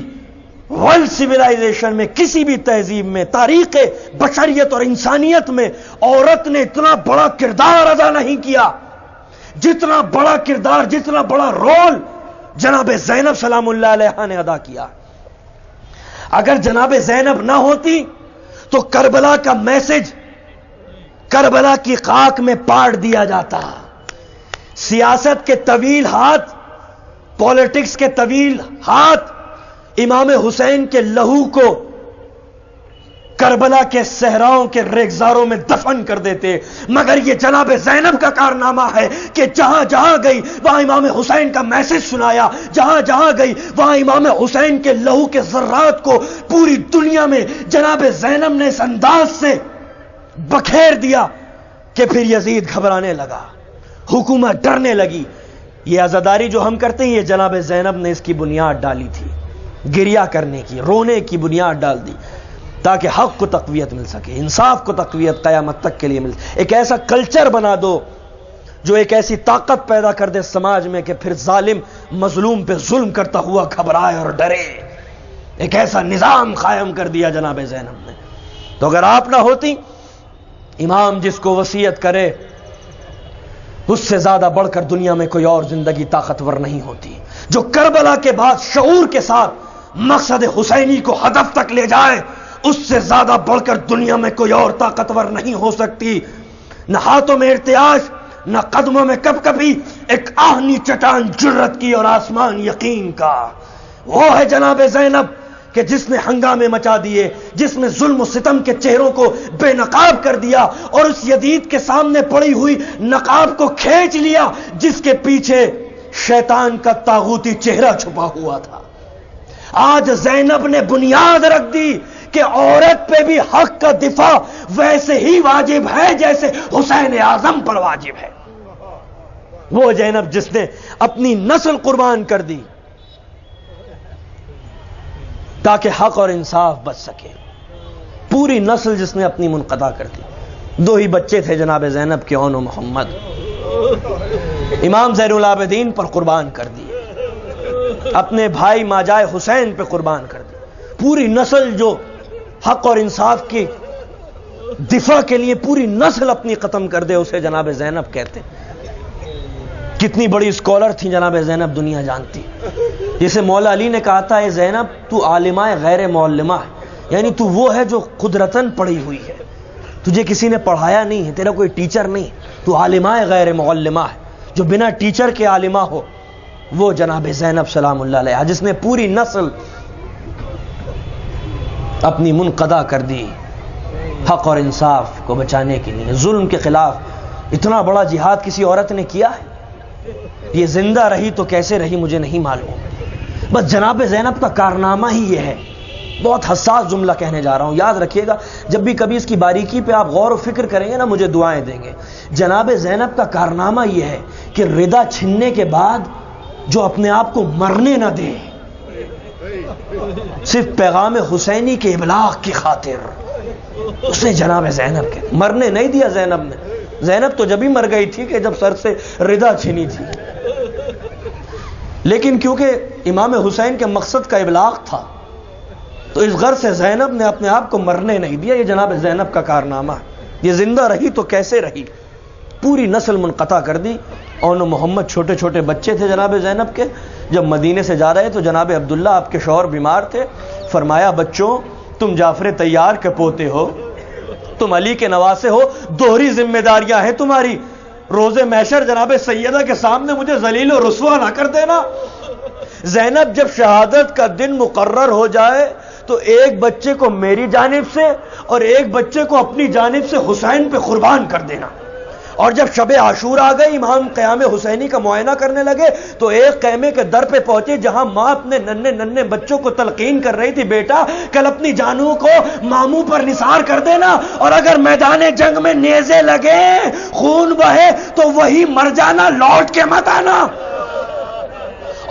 ورلڈ سویلائزیشن میں، کسی بھی تہذیب میں، تاریخ بشریت اور انسانیت میں عورت نے اتنا بڑا کردار ادا نہیں کیا جتنا بڑا کردار، جتنا بڑا رول جناب زینب سلام اللہ علیہا نے ادا کیا. اگر جناب زینب نہ ہوتی تو کربلا کا میسج کربلا کی خاک میں پاڑ دیا جاتا. سیاست کے طویل ہاتھ، پالیٹکس کے طویل ہاتھ امام حسین کے لہو کو کربلا کے صحراؤں کے ریگزاروں میں دفن کر دیتے، مگر یہ جناب زینب کا کارنامہ ہے کہ جہاں جہاں گئی وہاں امام حسین کا میسج سنایا، جہاں جہاں گئی وہاں امام حسین کے لہو کے ذرات کو پوری دنیا میں جناب زینب نے اس انداز سے بکھیر دیا کہ پھر یزید گھبرانے لگا، حکومت ڈرنے لگی. یہ عزاداری جو ہم کرتے ہیں یہ جناب زینب نے اس کی بنیاد ڈالی تھی، گریہ کرنے کی، رونے کی بنیاد ڈال دی تاکہ حق کو تقویت مل سکے، انصاف کو تقویت قیامت تک کے لیے مل سکے. ایک ایسا کلچر بنا دو جو ایک ایسی طاقت پیدا کر دے سماج میں کہ پھر ظالم مظلوم پہ ظلم کرتا ہوا گھبرائے اور ڈرے. ایک ایسا نظام قائم کر دیا جناب زینب نے. تو اگر آپ نہ ہوتی، امام جس کو وصیت کرے اس سے زیادہ بڑھ کر دنیا میں کوئی اور زندگی طاقتور نہیں ہوتی، جو کربلا کے بعد شعور کے ساتھ مقصد حسینی کو ہدف تک لے جائے، اس سے زیادہ بڑھ کر دنیا میں کوئی اور طاقتور نہیں ہو سکتی. نہ ہاتھوں میں ارتعاش، نہ قدموں میں کب کبھی، ایک آہنی چٹان جرت کی اور آسمان یقین کا. وہ ہے جناب زینب کہ جس نے ہنگامے مچا دیے، جس نے ظلم و ستم کے چہروں کو بے نقاب کر دیا اور اس یزید کے سامنے پڑی ہوئی نقاب کو کھینچ لیا جس کے پیچھے شیطان کا طاغوتی چہرہ چھپا ہوا تھا۔ آج زینب نے بنیاد رکھ دی کہ عورت پہ بھی حق کا دفاع ویسے ہی واجب ہے جیسے حسین اعظم پر واجب ہے۔ وہ زینب جس نے اپنی نسل قربان کر دی تاکہ حق اور انصاف بچ سکے، پوری نسل جس نے اپنی منقطع کر دی۔ دو ہی بچے تھے جناب زینب کے، اون و محمد، امام زین العابدین پر قربان کر دیے، اپنے بھائی ماجائے حسین پہ قربان کر دی۔ پوری نسل جو حق اور انصاف کی دفاع کے لیے پوری نسل اپنی ختم کر دے، اسے جناب زینب کہتے ہیں۔ کتنی بڑی اسکالر تھی جناب زینب، دنیا جانتی۔ جسے مولا علی نے کہا تھا، اے زینب تو عالمہ غیر معلمہ ہے، یعنی تو وہ ہے جو قدرتاً پڑھی ہوئی ہے، تجھے کسی نے پڑھایا نہیں ہے، تیرا کوئی ٹیچر نہیں، تو عالمہ غیر معلمہ ہے۔ جو بنا ٹیچر کے عالمہ ہو وہ جناب زینب سلام اللہ علیہا، جس نے پوری نسل اپنی منقطع کر دی حق اور انصاف کو بچانے کے لیے۔ ظلم کے خلاف اتنا بڑا جہاد کسی عورت نے کیا ہے؟ یہ زندہ رہی تو کیسے رہی مجھے نہیں معلوم، بس جناب زینب کا کارنامہ ہی یہ ہے۔ بہت حساس جملہ کہنے جا رہا ہوں، یاد رکھیے گا، جب بھی کبھی اس کی باریکی پہ آپ غور و فکر کریں گے نا، مجھے دعائیں دیں گے۔ جناب زینب کا کارنامہ یہ ہے کہ رضا چھننے کے بعد جو اپنے آپ کو مرنے نہ دے، صرف پیغام حسینی کے ابلاغ کی خاطر، اس نے جناب زینب کے مرنے نہیں دیا۔ زینب نے، زینب تو جب ہی مر گئی تھی کہ جب سر سے رضا چھنی تھی، لیکن کیونکہ امام حسین کے مقصد کا ابلاغ تھا تو اس غرض سے زینب نے اپنے آپ کو مرنے نہیں دیا۔ یہ جناب زینب کا کارنامہ ہے۔ یہ زندہ رہی تو کیسے رہی، پوری نسل منقطع کر دی۔ اون و محمد چھوٹے چھوٹے بچے تھے جناب زینب کے، جب مدینے سے جا رہے تو جناب عبداللہ آپ کے شوہر بیمار تھے، فرمایا بچوں تم جعفر طیار کے پوتے ہو، تم علی کے نواسے ہو، دوہری ذمہ داریاں ہیں تمہاری، روز محشر جناب سیدہ کے سامنے مجھے ذلیل و رسوا نہ کر دینا۔ زینب جب شہادت کا دن مقرر ہو جائے تو ایک بچے کو میری جانب سے اور ایک بچے کو اپنی جانب سے حسین پہ قربان کر دینا۔ اور جب شب عاشور آ گئی، امام قیام حسینی کا معائنہ کرنے لگے تو ایک خیمے کے در پہ پہنچے جہاں ماں اپنے ننھے ننھے بچوں کو تلقین کر رہی تھی، بیٹا کل اپنی جانوں کو ماموں پر نثار کر دینا، اور اگر میدان جنگ میں نیزے لگے، خون بہے تو وہی مر جانا، لوٹ کے مت آنا۔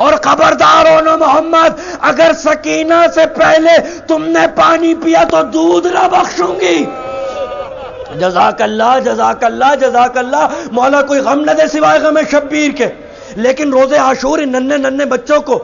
اور خبردار ہونا محمد، اگر سکینہ سے پہلے تم نے پانی پیا تو دودھ نہ بخشوں گی۔ جزاک اللہ جزاک اللہ جزاک اللہ، مولا کوئی غم نہ دے سوائے غم شبیر کے۔ لیکن روز عاشور ان ننھے ننھے بچوں کو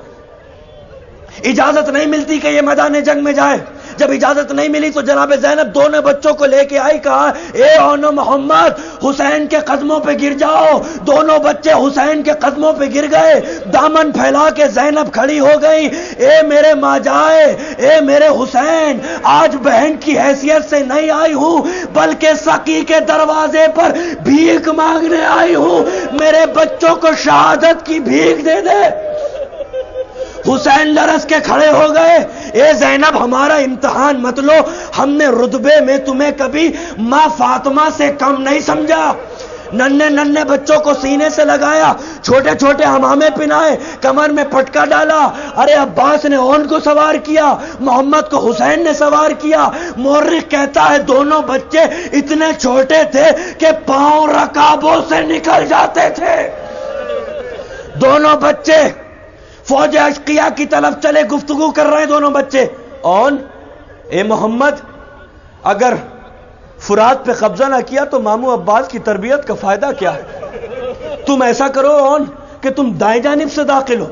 اجازت نہیں ملتی کہ یہ میدان جنگ میں جائے۔ جب اجازت نہیں ملی تو جناب زینب دونوں بچوں کو لے کے آئی، کہا اے اون محمد حسین کے قدموں پہ گر جاؤ۔ دونوں بچے حسین کے قدموں پہ گر گئے، دامن پھیلا کے زینب کھڑی ہو گئی، اے میرے ماجائے، اے میرے حسین، آج بہن کی حیثیت سے نہیں آئی ہوں بلکہ سقی کے دروازے پر بھیک مانگنے آئی ہوں، میرے بچوں کو شہادت کی بھیک دے دے۔ حسین لرز کے کھڑے ہو گئے، اے زینب ہمارا امتحان مت لو، ہم نے رتبے میں تمہیں کبھی ماں فاطمہ سے کم نہیں سمجھا۔ ننھے ننھے بچوں کو سینے سے لگایا، چھوٹے چھوٹے ہمامے پہنائے، کمر میں پٹکا ڈالا۔ ارے عباس نے اون کو سوار کیا، محمد کو حسین نے سوار کیا۔ مورخ کہتا ہے دونوں بچے اتنے چھوٹے تھے کہ پاؤں رکابوں سے نکل جاتے تھے۔ دونوں بچے فوج اشقیاء کی طرف چلے، گفتگو کر رہے ہیں دونوں بچے۔ اون اے محمد، اگر فرات پہ قبضہ نہ کیا تو ماموں عباس کی تربیت کا فائدہ کیا ہے؟ تم ایسا کرو اون کہ تم دائیں جانب سے داخل ہو،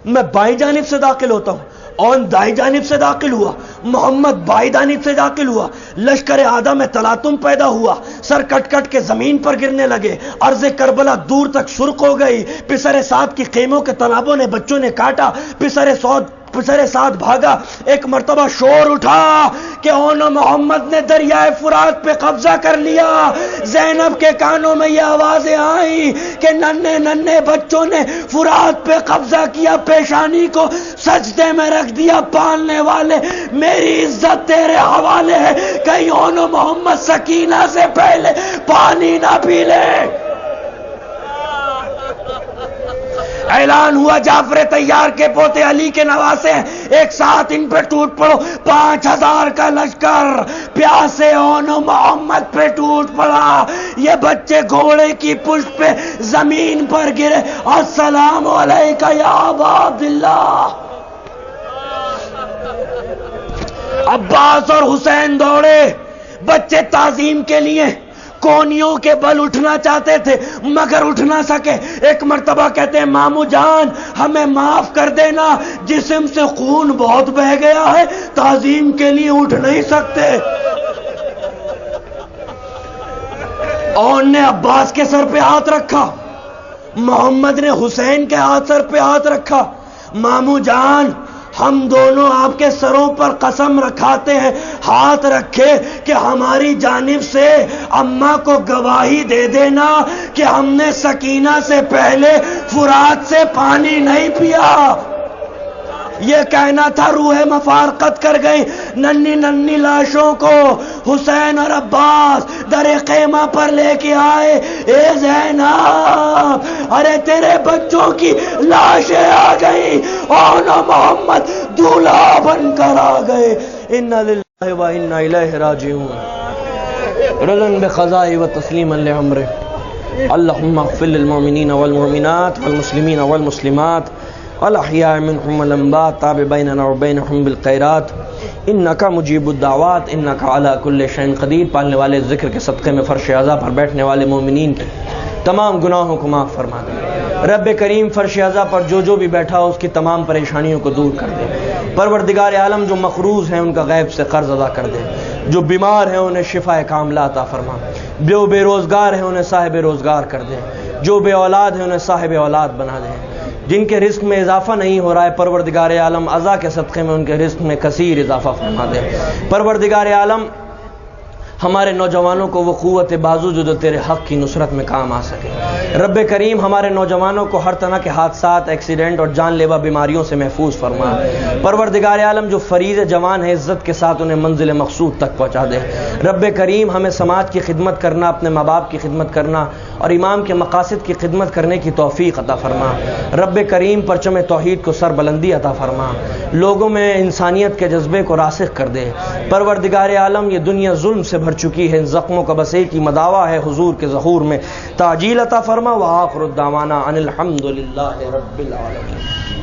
میں بائیں جانب سے داخل ہوتا ہوں۔ اون دائیں جانب سے داخل ہوا، محمد بائیں جانب سے داخل ہوا، لشکر آدھا میں تلاطم پیدا ہوا، سر کٹ کٹ کے زمین پر گرنے لگے، عرض کربلا دور تک سرخ ہو گئی، پسر سعد کی خیموں کے تنابوں نے بچوں نے کاٹا، پسر سعد بھاگا۔ ایک مرتبہ شور اٹھا کہ اون محمد نے دریائے فرات پہ قبضہ کر لیا۔ زینب کے کانوں میں یہ آوازیں آئیں کہ ننھے ننھے بچوں نے فرات پہ قبضہ کیا، پیشانی کو سجدے میں رکھ دیا، پالنے والے میری عزت تیرے حوالے ہے، کہیں اون محمد سکینہ سے پہلے پانی نہ پی لے۔ اعلان ہوا جعفر طیار کے پوتے علی کے نواسے ہیں، ایک ساتھ ان پہ ٹوٹ پڑو۔ 5000 کا لشکر پیاسے اون محمد پہ ٹوٹ پڑا۔ یہ بچے گھوڑے کی پشت پہ زمین پر گرے، السلام علیکہ یا ابا عبداللہ۔ عباس اور حسین دوڑے، بچے تعظیم کے لیے کونیوں کے بل اٹھنا چاہتے تھے مگر اٹھ نہ سکے۔ ایک مرتبہ کہتے ہیں مامو جان ہمیں معاف کر دینا، جسم سے خون بہت بہہ گیا ہے، تعظیم کے لیے اٹھ نہیں سکتے۔ اون نے عباس کے سر پہ ہاتھ رکھا، محمد نے حسین کے سر پہ ہاتھ رکھا۔ مامو جان ہم دونوں آپ کے سروں پر قسم رکھاتے ہیں، ہاتھ رکھے کہ ہماری جانب سے اماں کو گواہی دے دینا کہ ہم نے سکینہ سے پہلے فرات سے پانی نہیں پیا۔ یہ کہنا تھا، روح مفارقت کر گئی۔ ننھی ننھی لاشوں کو حسین اور عباس در خیمہ پر لے کے آئے۔ اے زینب، ارے تیرے بچوں کی لاشیں آ گئی اور محمد دولہا بن کر آ گئے۔ انا للہ و انا الیہ راجعون، رضا بقضاء و تسلیما لامرہ۔ اللہم اغفر للمؤمنین والمؤمنات والمسلمین والمسلمات الاحیاء منهم والاموات، تاب بیننا وبینہم بالخیرات، انک مجیب الدعوات، انک علی کل شیء قدیر۔ پالنے والے ذکر کے صدقے میں فرش اعضاء پر بیٹھنے والے مومنین کے تمام گناہوں کو معاف فرما دے۔ رب کریم فرش اعضاء پر جو بھی بیٹھا ہو اس کی تمام پریشانیوں کو دور کر دے۔ پروردگار عالم جو مقروض ہیں ان کا غیب سے قرض ادا کر دے، جو بیمار ہیں انہیں شفا کاملہ عطا فرما، جو بے روزگار ہیں انہیں صاحب روزگار کر دے، جو بے اولاد ہیں انہیں صاحب اولاد بنا دے، جن کے رزق میں اضافہ نہیں ہو رہا ہے پروردگار عالم عزا کے صدقے میں ان کے رزق میں کثیر اضافہ فرما دے۔ پروردگار عالم ہمارے نوجوانوں کو وہ قوت بازو جو تیرے حق کی نصرت میں کام آ سکے۔ رب کریم ہمارے نوجوانوں کو ہر طرح کے حادثات، ایکسیڈنٹ اور جان لیوا بیماریوں سے محفوظ فرما۔ پروردگار عالم جو فریض جوان ہے عزت کے ساتھ انہیں منزل مقصود تک پہنچا دے۔ رب کریم ہمیں سماج کی خدمت کرنا، اپنے ماں باپ کی خدمت کرنا اور امام کے مقاصد کی خدمت کرنے کی توفیق عطا فرما۔ رب کریم پرچم توحید کو سر بلندی عطا فرما، لوگوں میں انسانیت کے جذبے کو راسخ کر دے۔ پروردگار عالم یہ دنیا ظلم سے بھر چکی ہے، ان زخموں کا بس ایک ہی مداوا ہے، حضور کے ظہور میں تعجیل عطا فرما۔ وآخر الدعوانا ان الحمد للہ رب العالمین۔